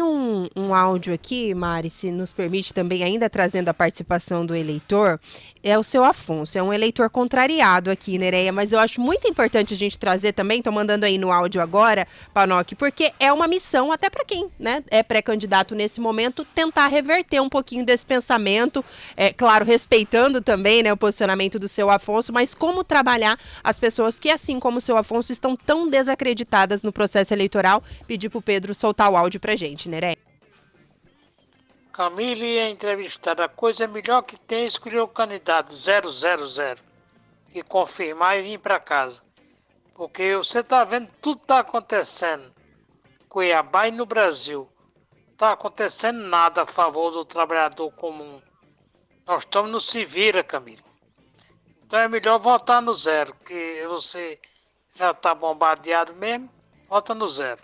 um áudio aqui, Mari, se nos permite também, ainda trazendo a participação do eleitor, é o seu Afonso, é um eleitor contrariado aqui, Nereia, mas eu acho muito importante a gente trazer também, tô mandando aí no áudio agora, Panoc, porque é uma missão até para quem, né, é pré-candidato nesse momento, tentar reverter um pouquinho desse pensamento, claro, respeitando também, né, o posicionamento do seu Afonso, mas como trabalhar as pessoas que, assim como o seu Afonso, estão tão desacreditadas no processo eleitoral. Pedir pro Pedro soltar o áudio pra gente, Nereia. Camille é entrevistada. A coisa melhor que tem é escolher o candidato 000 e confirmar e vir para casa. Porque você está vendo, tudo está acontecendo. Cuiabá e no Brasil. Está acontecendo nada a favor do trabalhador comum. Nós estamos no se vira, Camille. Então é melhor votar no 0, que você já está bombardeado mesmo. Vota no 0.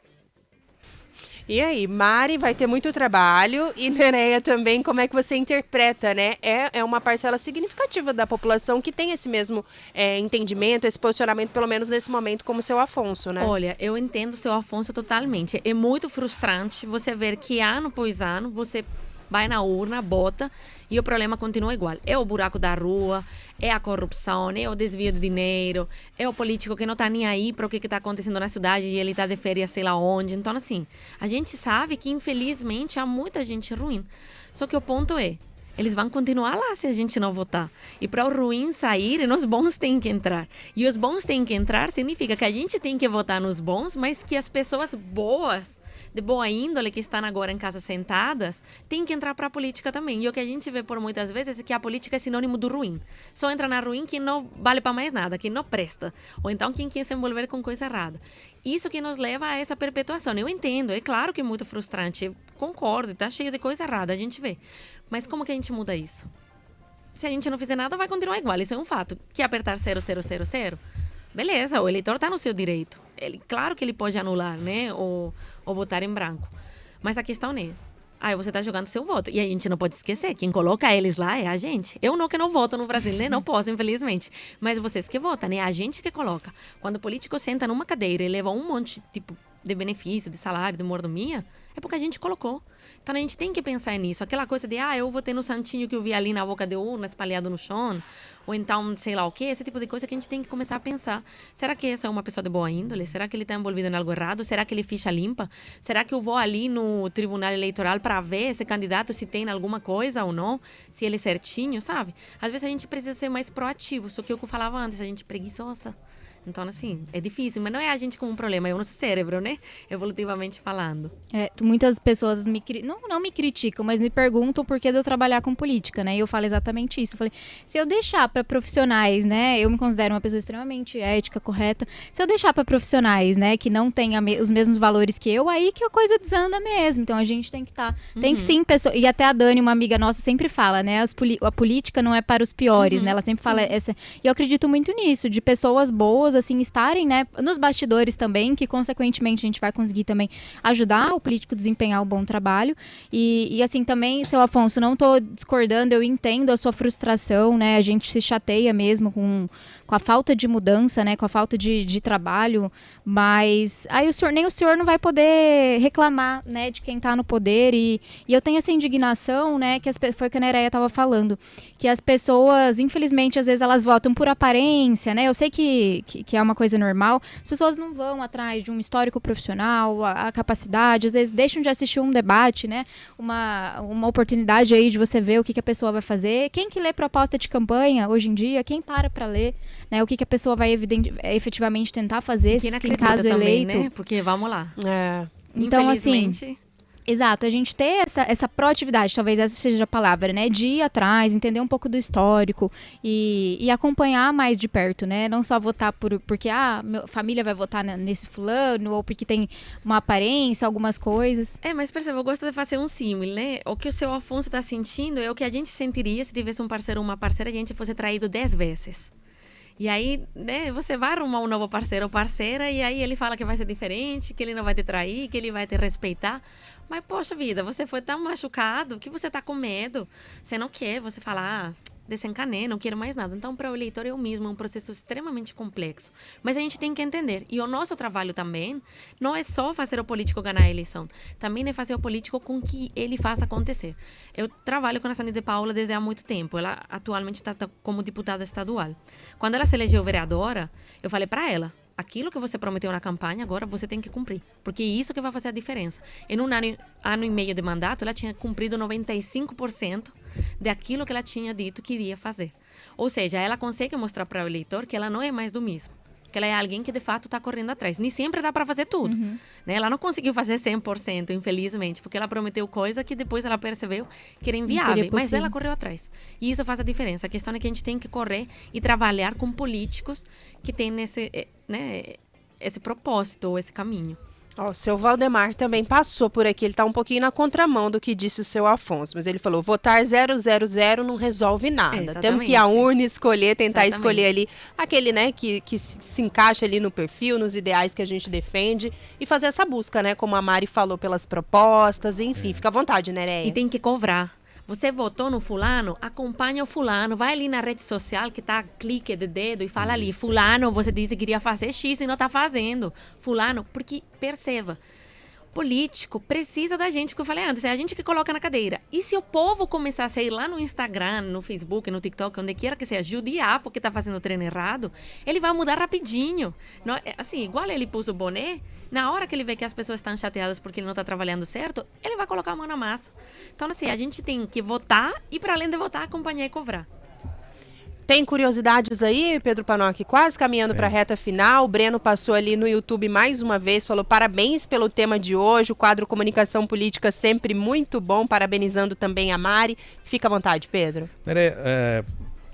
E aí, Mari vai ter muito trabalho e Nereia também, como é que você interpreta, né? É uma parcela significativa da população que tem esse mesmo entendimento, esse posicionamento, pelo menos nesse momento, como o seu Afonso, né? Olha, eu entendo o seu Afonso totalmente. É muito frustrante você ver que ano após ano você vai na urna, bota, e o problema continua igual. É o buraco da rua, é a corrupção, é o desvio de dinheiro, é o político que não está nem aí para o que está acontecendo na cidade e ele está de férias sei lá onde. Então, assim, a gente sabe que, infelizmente, há muita gente ruim. Só que o ponto é, eles vão continuar lá se a gente não votar. E para o ruim sair, os bons têm que entrar. E os bons têm que entrar significa que a gente tem que votar nos bons, mas que as pessoas boas, de boa índole, que estão agora em casa sentadas, têm que entrar para a política também. E o que a gente vê por muitas vezes é que a política é sinônimo do ruim. Só entra na ruim quem não vale para mais nada, quem não presta. Ou então quem quer se envolver com coisa errada. Isso que nos leva a essa perpetuação. Eu entendo, é claro que é muito frustrante. Eu concordo, está cheio de coisa errada, a gente vê. Mas como que a gente muda isso? Se a gente não fizer nada, vai continuar igual. Isso é um fato. Quer apertar 00000? Beleza, o eleitor está no seu direito. Claro que ele pode anular, né? Ou votar em branco. Mas a questão é, você está jogando seu voto. E a gente não pode esquecer, quem coloca eles lá é a gente. Eu não que não voto no Brasil, né? Não posso, infelizmente. Mas vocês que votam, né? A gente que coloca. Quando o político senta numa cadeira e leva um monte de benefício, de salário, de mordomia, é porque a gente colocou. Então a gente tem que pensar nisso. Aquela coisa de, eu votei no santinho que eu vi ali na boca de urna, espalhado no chão, ou então sei lá o quê, esse tipo de coisa que a gente tem que começar a pensar. Será que essa é uma pessoa de boa índole? Será que ele está envolvido em algo errado? Será que ele ficha limpa? Será que eu vou ali no tribunal eleitoral para ver esse candidato se tem alguma coisa ou não? Se ele é certinho, sabe? Às vezes a gente precisa ser mais proativo, só que o que eu falava antes, a gente é preguiçosa. Então, assim, é difícil, mas não é a gente com um problema, é o nosso cérebro, né? Evolutivamente falando. Muitas pessoas não me criticam, mas me perguntam por que de eu trabalhar com política, né? E eu falo exatamente isso. Eu falei, se eu deixar para profissionais, né? Eu me considero uma pessoa extremamente ética, correta. Se eu deixar para profissionais, né, que não têm os mesmos valores que eu, aí que a coisa desanda mesmo. Então, a gente tem que estar... Tem que sim, pessoa... E até a Dani, uma amiga nossa, sempre fala, né? A política não é para os piores, né? Ela sempre fala essa... E eu acredito muito nisso, de pessoas boas, assim, estarem, né, nos bastidores também, que consequentemente a gente vai conseguir também ajudar o político a desempenhar um bom trabalho. E assim, também, seu Afonso, não estou discordando, eu entendo a sua frustração, né, a gente se chateia mesmo com a falta de mudança, né, com a falta de trabalho, mas aí nem o senhor não vai poder reclamar, né, de quem está no poder, e eu tenho essa indignação, né, que foi o que a Nereia estava falando, que as pessoas, infelizmente, às vezes elas votam por aparência, né, eu sei que é uma coisa normal, as pessoas não vão atrás de um histórico profissional, a capacidade, às vezes deixam de assistir um debate, né, uma oportunidade aí de você ver o que a pessoa vai fazer, quem que lê proposta de campanha hoje em dia, quem para ler, né, o que a pessoa vai efetivamente tentar fazer, se em caso também, eleito. Né? Porque vamos lá. Então, assim, exato, a gente ter essa proatividade, talvez essa seja a palavra, né, de ir atrás, entender um pouco do histórico e acompanhar mais de perto, né, não só votar porque minha família vai votar nesse fulano, ou porque tem uma aparência, algumas coisas. Mas perceba, eu gosto de fazer um símil, né, o que o seu Afonso está sentindo é o que a gente sentiria se tivesse um parceiro ou uma parceira e a gente fosse traído 10 vezes. E aí, né, você vai arrumar um novo parceiro ou parceira e aí ele fala que vai ser diferente, que ele não vai te trair, que ele vai te respeitar. Mas, poxa vida, você foi tão machucado que você tá com medo. Você não quer, você fala, desencanei, não quero mais nada. Então, para o eleitor é o mesmo, é um processo extremamente complexo. Mas a gente tem que entender. E o nosso trabalho também não é só fazer o político ganhar a eleição. Também é fazer o político com que ele faça acontecer. Eu trabalho com a Sani de Paula desde há muito tempo. Ela atualmente está como deputada estadual. Quando ela se elegeu vereadora, eu falei para ela, aquilo que você prometeu na campanha, agora você tem que cumprir. Porque é isso que vai fazer a diferença. Em um ano e meio de mandato, ela tinha cumprido 95% daquilo que ela tinha dito que iria fazer. Ou seja, ela consegue mostrar para o eleitor que ela não é mais do mesmo. Que ela é alguém que, de fato, está correndo atrás. Nem sempre dá para fazer tudo. Né? Ela não conseguiu fazer 100%, infelizmente, porque ela prometeu coisa que depois ela percebeu que era inviável. Mas ela correu atrás. E isso faz a diferença. A questão é que a gente tem que correr e trabalhar com políticos que têm esse propósito, esse caminho. O seu Valdemar também passou por aqui, ele está um pouquinho na contramão do que disse o seu Afonso, mas ele falou, votar 000 não resolve nada. Temos que ir à urna escolher, tentar escolher ali aquele, né, que se encaixa ali no perfil, nos ideais que a gente defende e fazer essa busca, né, como a Mari falou, pelas propostas, enfim, fica à vontade, né, Nereia? E tem que cobrar. Você votou no fulano, acompanha o fulano, vai ali na rede social que tá clique de dedo e fala ali, fulano, você disse que iria fazer X e não tá fazendo. Fulano, porque perceba, político precisa da gente, que eu falei antes, é a gente que coloca na cadeira. E se o povo começar a ir lá no Instagram, no Facebook, no TikTok, onde quer que seja, judiar porque tá fazendo o treino errado, ele vai mudar rapidinho. Não, assim, igual ele pôs o boné, na hora que ele vê que as pessoas estão chateadas porque ele não está trabalhando certo, ele vai colocar a mão na massa. Então, assim, a gente tem que votar e, para além de votar, acompanhar e cobrar. Tem curiosidades aí, Pedro Panocchi? Quase caminhando para a reta final. O Breno passou ali no YouTube mais uma vez, falou parabéns pelo tema de hoje. O quadro Comunicação Política sempre muito bom. Parabenizando também a Mari. Fica à vontade, Pedro.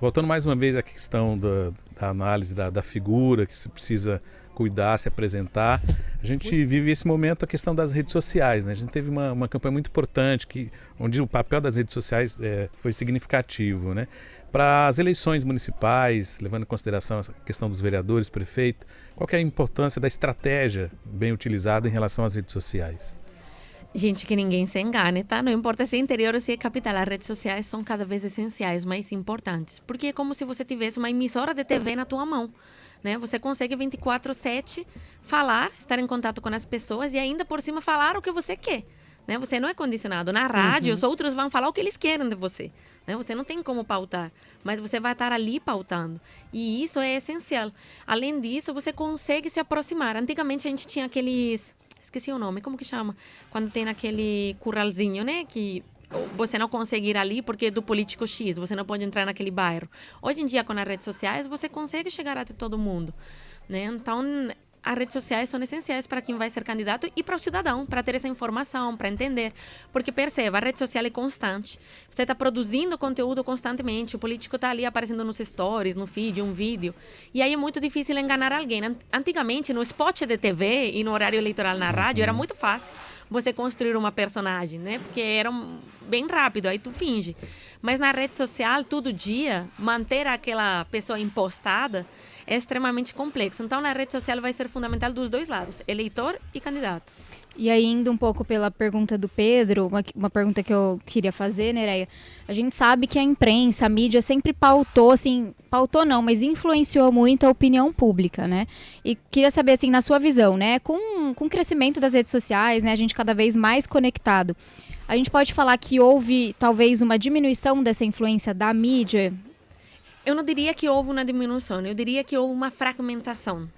Voltando mais uma vez à questão da análise da figura, que se precisa cuidar, se apresentar. A gente vive esse momento a questão das redes sociais, né? A gente teve uma campanha muito importante onde o papel das redes sociais foi significativo, né? Para as eleições municipais, levando em consideração a questão dos vereadores, prefeito, qual que é a importância da estratégia bem utilizada em relação às redes sociais? Gente, que ninguém se engane, tá? Não importa se é interior ou se é capital, as redes sociais são cada vez essenciais, mais importantes. Porque é como se você tivesse uma emissora de TV na tua mão, né? Você consegue 24/7 falar, estar em contato com as pessoas e ainda por cima falar o que você quer. Né? Você não é condicionado. Na rádio, os outros vão falar o que eles querem de você. Né? Você não tem como pautar, mas você vai estar ali pautando. E isso é essencial. Além disso, você consegue se aproximar. Antigamente, a gente tinha aqueles... Esqueci o nome, como que chama? Quando tem aquele curralzinho, né? Que você não consegue ir ali porque é do político X, você não pode entrar naquele bairro. Hoje em dia, com as redes sociais, você consegue chegar até todo mundo. Né? Então... as redes sociais são essenciais para quem vai ser candidato e para o cidadão, para ter essa informação, para entender. Porque perceba, a rede social é constante. Você está produzindo conteúdo constantemente, o político está ali aparecendo nos stories, no feed, um vídeo. E aí é muito difícil enganar alguém. Antigamente, no spot de TV e no horário eleitoral na rádio, era muito fácil você construir uma personagem, né? Porque era bem rápido, aí tu finge. Mas na rede social, todo dia, manter aquela pessoa impostada é extremamente complexo. Então, na rede social vai ser fundamental dos dois lados, eleitor e candidato. E aí, indo um pouco pela pergunta do Pedro, uma pergunta que eu queria fazer, Nereia, a gente sabe que a imprensa, a mídia sempre pautou não, mas influenciou muito a opinião pública, né? E queria saber, assim, na sua visão, né, com o crescimento das redes sociais, né, a gente cada vez mais conectado, a gente pode falar que houve, talvez, uma diminuição dessa influência da mídia? Eu não diria que houve uma diminuição, eu diria que houve uma fragmentação.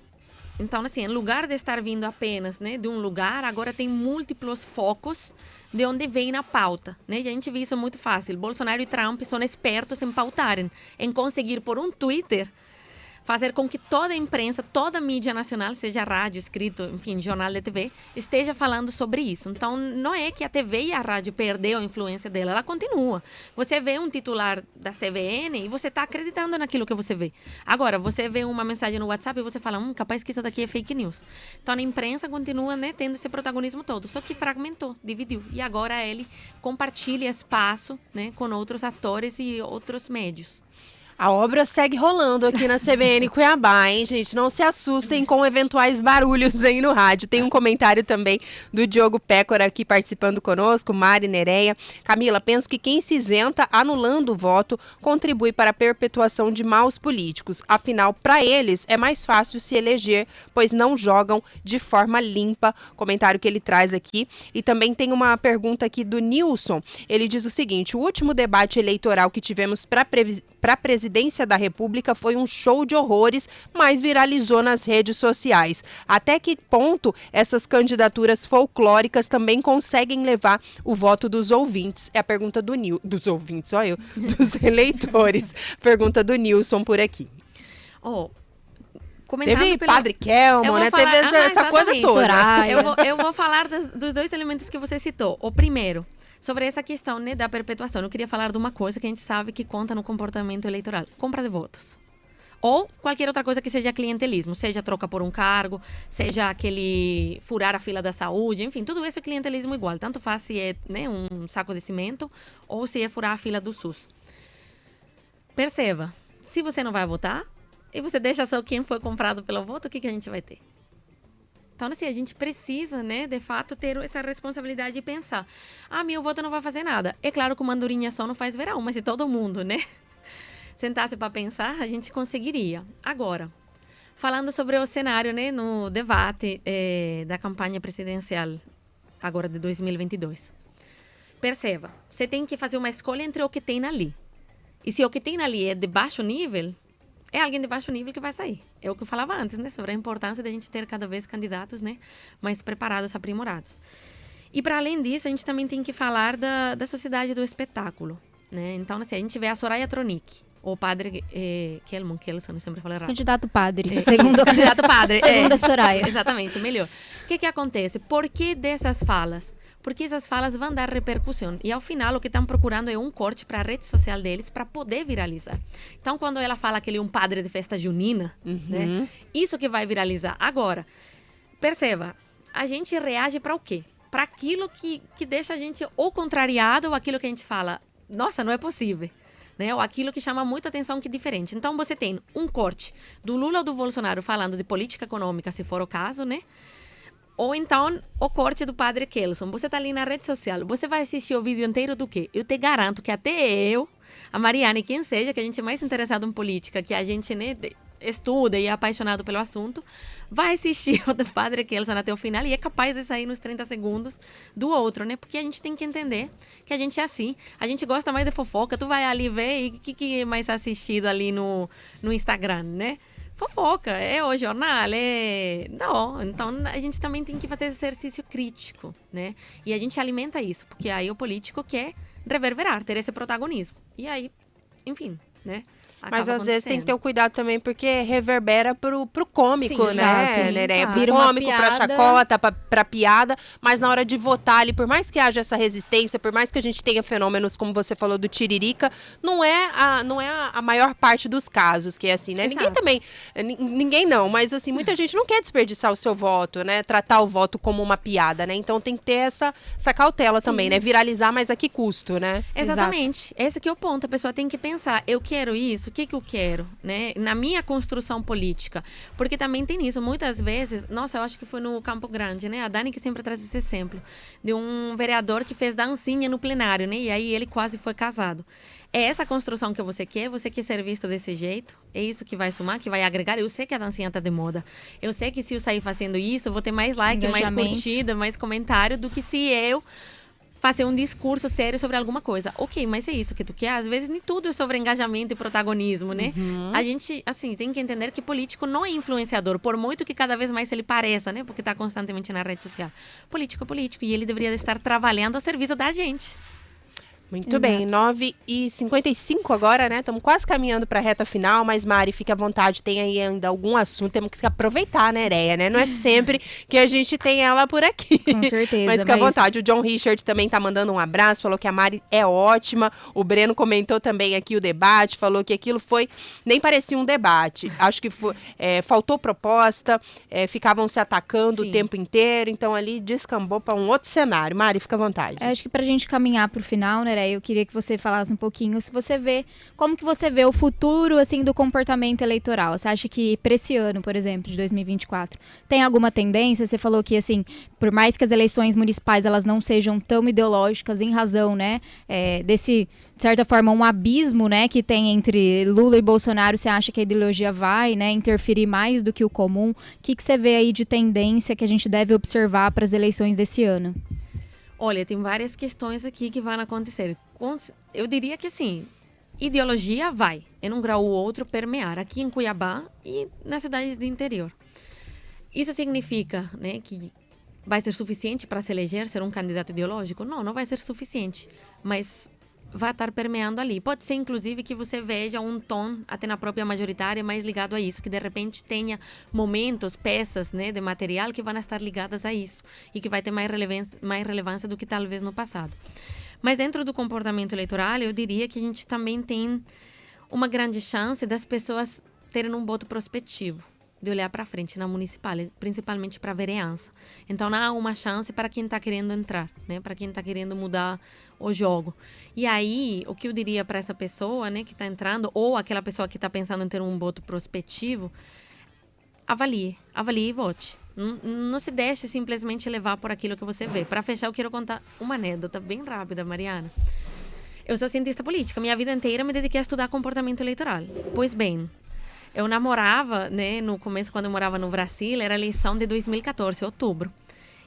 Então, assim, em lugar de estar vindo apenas, né, de um lugar, agora tem múltiplos focos de onde vem na pauta, né? E a gente vê isso muito fácil. Bolsonaro e Trump são espertos em pautarem, em conseguir por um Twitter fazer com que toda a imprensa, toda a mídia nacional, seja rádio, escrito, enfim, jornal de TV, esteja falando sobre isso. Então, não é que a TV e a rádio perdeu a influência dela, ela continua. Você vê um titular da CBN e você está acreditando naquilo que você vê. Agora, você vê uma mensagem no WhatsApp e você fala, capaz que isso daqui é fake news. Então, a imprensa continua, né, tendo esse protagonismo todo, só que fragmentou, dividiu. E agora ele compartilha espaço, né, com outros atores e outros médios. A obra segue rolando aqui na CBN Cuiabá, hein, gente? Não se assustem com eventuais barulhos aí no rádio. Tem um comentário também do Diogo Pécora aqui participando conosco, Mari, Nereia. Camila, penso que quem se isenta anulando o voto contribui para a perpetuação de maus políticos. Afinal, para eles é mais fácil se eleger, pois não jogam de forma limpa. Comentário que ele traz aqui. E também tem uma pergunta aqui do Nilson. Ele diz o seguinte, o último debate eleitoral que tivemos para a presidência da República foi um show de horrores, mas viralizou nas redes sociais. Até que ponto essas candidaturas folclóricas também conseguem levar o voto dos ouvintes? É a pergunta dos ouvintes, dos eleitores. Pergunta do Nilson por aqui. Teve Padre Kelmo, né? Teve essa coisa toda. Eu vou falar dos dois elementos que você citou. O primeiro, sobre essa questão, né, da perpetuação, eu queria falar de uma coisa que a gente sabe que conta no comportamento eleitoral. Compra de votos. Ou qualquer outra coisa que seja clientelismo, seja troca por um cargo, seja aquele furar a fila da saúde, enfim, tudo isso é clientelismo igual. Tanto faz se é, né, um saco de cimento ou se é furar a fila do SUS. Perceba, se você não vai votar e você deixa só quem foi comprado pelo voto, o que a gente vai ter? Então, assim, a gente precisa, né, de fato, ter essa responsabilidade de pensar. Meu voto não vai fazer nada. É claro que uma andorinha só não faz verão, mas se todo mundo, né, sentasse para pensar, a gente conseguiria. Agora, falando sobre o cenário, né, no debate da campanha presidencial agora de 2022. Perceba, você tem que fazer uma escolha entre o que tem ali. E se o que tem ali é de baixo nível, é alguém de baixo nível que vai sair. É o que eu falava antes, né? Sobre a importância de a gente ter cada vez candidatos, né, mais preparados, aprimorados. E para além disso, a gente também tem que falar da sociedade do espetáculo, né? Então, assim, a gente vê a Soraya Tronic, o padre Kelson, eu sempre falo errado. Candidato padre. Candidato padre. Segunda Soraya. Exatamente, melhor. O que acontece? Por que dessas falas? Porque essas falas vão dar repercussão. E ao final, o que estão procurando é um corte para a rede social deles para poder viralizar. Então, quando ela fala que ele é um padre de festa junina, né? Isso que vai viralizar. Agora, perceba, a gente reage para o quê? Para aquilo que deixa a gente ou contrariado, ou aquilo que a gente fala, nossa, não é possível. Né? Ou aquilo que chama muita atenção que é diferente. Então, você tem um corte do Lula ou do Bolsonaro falando de política econômica, se for o caso, né? Ou então, o corte do padre Kelson. Você está ali na rede social, você vai assistir o vídeo inteiro do quê? Eu te garanto que até eu, a Mariana e quem seja, que a gente é mais interessado em política, que a gente, né, estuda e é apaixonado pelo assunto, vai assistir o do padre Kelson até o final e é capaz de sair nos 30 segundos do outro, né? Porque a gente tem que entender que a gente é assim. A gente gosta mais de fofoca. Tu vai ali ver e o que é mais assistido ali no Instagram, né? Fofoca, é o jornal, Não, então a gente também tem que fazer esse exercício crítico, né? E a gente alimenta isso, porque aí o político quer reverberar, ter esse protagonismo. E aí, enfim, né? Mas às vezes tem que ter o cuidado também, porque reverbera pro cômico, sim, né, Nereia? Pro Vira uma cômico, pra piada. chacota, pra piada. Mas na hora de votar ali, por mais que haja essa resistência, por mais que a gente tenha fenômenos, como você falou, do Tiririca, não é a maior parte dos casos que é assim, né? Exato. Ninguém não, mas assim, muita gente não quer desperdiçar o seu voto, né? Tratar o voto como uma piada, né? Então tem que ter essa cautela também, né? Viralizar, mas a que custo, né? Exatamente. Esse que é o ponto. A pessoa tem que pensar, eu quero isso, o que eu quero, né? Na minha construção política. Porque também tem isso. Muitas vezes, nossa, eu acho que foi no Campo Grande, né? A Dani que sempre traz esse exemplo. De um vereador que fez dancinha no plenário, né? E aí ele quase foi casado. É essa construção que você quer ser visto desse jeito? É isso que vai somar, que vai agregar? Eu sei que a dancinha tá de moda. Eu sei que se eu sair fazendo isso, eu vou ter mais like, mais curtida, mais comentário do que se eu fazer um discurso sério sobre alguma coisa. Ok, mas é isso que tu quer? Às vezes nem tudo é sobre engajamento e protagonismo, né? A gente, assim, tem que entender que político não é influenciador, por muito que cada vez mais ele pareça, né? Porque está constantemente na rede social. Político é político e ele deveria estar trabalhando ao serviço da gente. Muito bem, 9h55 agora, né? Estamos quase caminhando para a reta final, mas Mari, fique à vontade, tem aí ainda algum assunto, temos que aproveitar, né, Nereia, né? Não é sempre que a gente tem ela por aqui. Com certeza. Mas fique à vontade, o John Richard também tá mandando um abraço, falou que a Mari é ótima, o Breno comentou também aqui o debate, falou que aquilo nem parecia um debate, acho que faltou proposta, ficavam se atacando o tempo inteiro, então ali descambou para um outro cenário. Mari, fica à vontade. Acho que pra gente caminhar pro final, né, eu queria que você falasse um pouquinho, como que você vê o futuro, assim, do comportamento eleitoral. Você acha que para esse ano, por exemplo, de 2024, tem alguma tendência? Você falou que, assim, por mais que as eleições municipais, elas não sejam tão ideológicas em razão, né, desse, de certa forma, um abismo, né, que tem entre Lula e Bolsonaro, você acha que a ideologia vai, né, interferir mais do que o comum? O que você vê aí de tendência que a gente deve observar para as eleições desse ano? Olha, tem várias questões aqui que vão acontecer. Eu diria que sim, ideologia vai, em um grau ou outro, permear aqui em Cuiabá e nas cidades do interior. Isso significa, né, que vai ser suficiente para se eleger, ser um candidato ideológico? Não vai ser suficiente, mas vai estar permeando ali. Pode ser, inclusive, que você veja um tom, até na própria majoritária, mais ligado a isso, que de repente tenha momentos, peças, né, de material que vão estar ligadas a isso e que vai ter mais relevância do que talvez no passado. Mas dentro do comportamento eleitoral, eu diria que a gente também tem uma grande chance das pessoas terem um voto prospectivo, de olhar para frente na municipal, principalmente para a vereança. Então, não há uma chance para quem está querendo entrar, né? Para quem está querendo mudar o jogo. E aí, o que eu diria para essa pessoa, né, que está entrando, ou aquela pessoa que está pensando em ter um voto prospectivo, avalie e vote. Não se deixe simplesmente levar por aquilo que você vê. Para fechar, eu quero contar uma anedota bem rápida, Mariana. Eu sou cientista política. Minha vida inteira me dediquei a estudar comportamento eleitoral. Pois bem, eu namorava, né, no começo, quando eu morava no Brasil, era a eleição de 2014, outubro.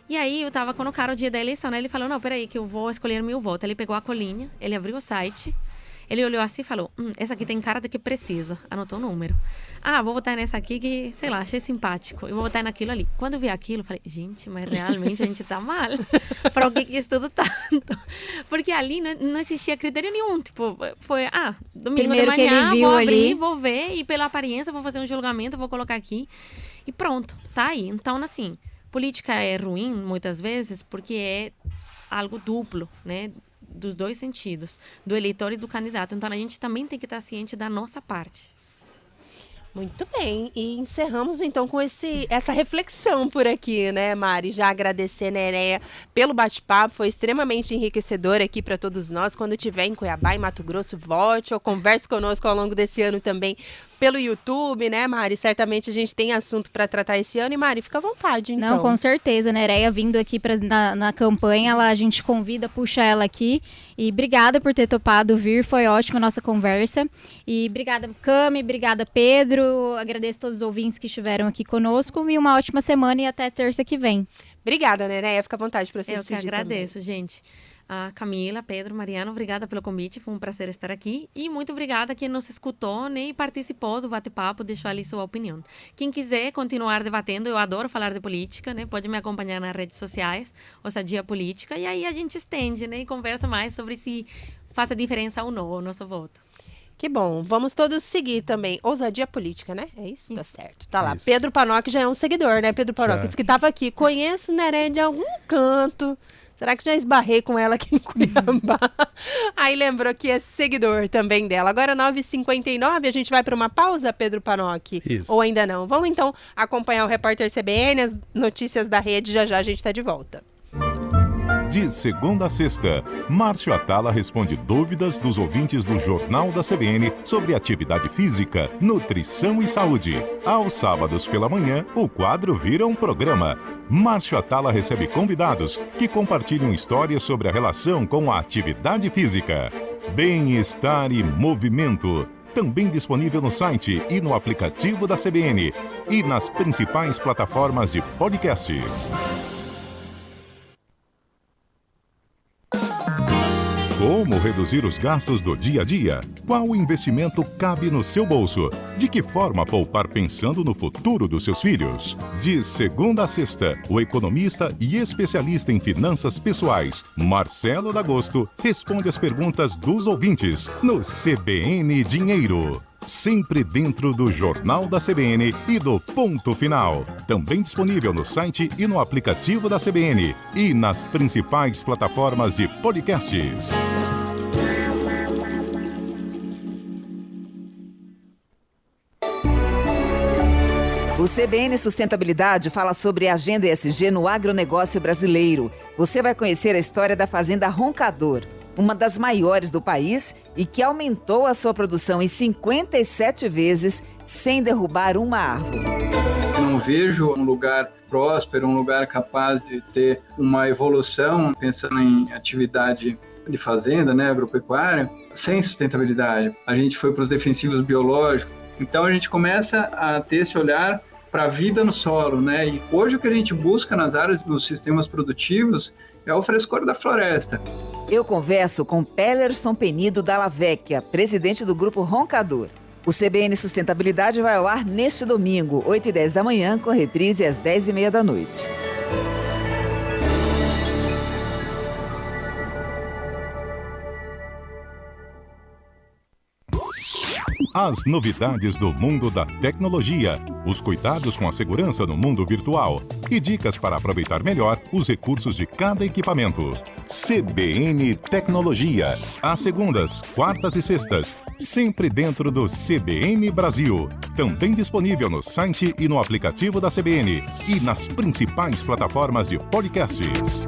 E aí eu tava quando o cara, o dia da eleição, né? Ele falou, não, peraí, que eu vou escolher meu voto. Ele pegou a colinha, ele abriu o site, ele olhou assim e falou, essa aqui tem cara de que precisa. Anotou o número. Ah, vou votar nessa aqui que, sei lá, achei simpático. Eu vou votar naquilo ali. Quando eu vi aquilo, eu falei, gente, mas realmente a gente tá mal. Para o que estudo tanto? Porque ali não existia critério nenhum. Tipo, foi, domingo Primeiro de manhã, que ele vou viu abrir, ali. vou ver. E pela aparência, vou fazer um julgamento, vou colocar aqui. E pronto, tá aí. Então, assim, política é ruim, muitas vezes, porque é algo duplo, né? Dos dois sentidos, do eleitor e do candidato. Então, a gente também tem que estar ciente da nossa parte. Muito bem, e encerramos então com essa reflexão por aqui, né, Mari? Já agradecer, Nerea, pelo bate-papo, foi extremamente enriquecedor aqui para todos nós. Quando estiver em Cuiabá, em Mato Grosso, volte ou converse conosco ao longo desse ano também pelo YouTube, né, Mari? Certamente a gente tem assunto para tratar esse ano. E, Mari, fica à vontade, então. Não, com certeza, Nereia vindo aqui na campanha, a gente convida, puxa ela aqui. E obrigada por ter topado vir, foi ótima a nossa conversa. E obrigada, Cami, obrigada, Pedro. Agradeço a todos os ouvintes que estiveram aqui conosco. E uma ótima semana e até terça que vem. Obrigada, Nereia. Fica à vontade para você Eu que agradeço, também. gente. A Camila, Pedro, Mariano, obrigada pelo convite, foi um prazer estar aqui. E muito obrigada a quem nos escutou, né, e participou do bate-papo, deixou ali sua opinião. Quem quiser continuar debatendo, eu adoro falar de política, né, pode me acompanhar nas redes sociais, Ousadia Política, e aí a gente estende, né, e conversa mais sobre se faz a diferença ou não o nosso voto. Que bom, vamos todos seguir também. Ousadia Política, né? É isso? Tá certo. Tá lá. Pedro Panoc já é um seguidor, né, Pedro Panoc? Diz que tava aqui. Conheço Nereia de algum canto. Será que já esbarrei com ela aqui em Cuiabá? Aí lembrou que é seguidor também dela. Agora, 9h59, a gente vai para uma pausa, Pedro Panoc? Isso. Ou ainda não? Vamos então acompanhar o repórter CBN, as notícias da rede. Já já a gente está de volta. De segunda a sexta, Márcio Atala responde dúvidas dos ouvintes do Jornal da CBN sobre atividade física, nutrição e saúde. Aos sábados pela manhã, o quadro vira um programa. Márcio Atala recebe convidados que compartilham histórias sobre a relação com a atividade física. Bem-estar e movimento. Também disponível no site e no aplicativo da CBN e nas principais plataformas de podcasts. Como reduzir os gastos do dia a dia? Qual investimento cabe no seu bolso? De que forma poupar pensando no futuro dos seus filhos? De segunda a sexta, o economista e especialista em finanças pessoais, Marcelo D'Agosto, responde as perguntas dos ouvintes no CBN Dinheiro. Sempre dentro do Jornal da CBN e do Ponto Final. Também disponível no site e no aplicativo da CBN e nas principais plataformas de podcasts. O CBN Sustentabilidade fala sobre a agenda ESG no agronegócio brasileiro. Você vai conhecer a história da Fazenda Roncador, uma das maiores do país e que aumentou a sua produção em 57 vezes sem derrubar uma árvore. Não vejo um lugar próspero, um lugar capaz de ter uma evolução, pensando em atividade de fazenda, né, agropecuária, sem sustentabilidade. A gente foi para os defensivos biológicos, então a gente começa a ter esse olhar para a vida no solo, né? E hoje o que a gente busca nas áreas, nos sistemas produtivos, é o frescor da floresta. Eu converso com Pellerson Penido Dalla Vecchia, presidente do Grupo Roncador. O CBN Sustentabilidade vai ao ar neste domingo, 8h10 da manhã, com reprise às 10h30 da noite. As novidades do mundo da tecnologia, os cuidados com a segurança no mundo virtual e dicas para aproveitar melhor os recursos de cada equipamento. CBN Tecnologia, às segundas, quartas e sextas, sempre dentro do CBN Brasil. Também disponível no site e no aplicativo da CBN e nas principais plataformas de podcasts.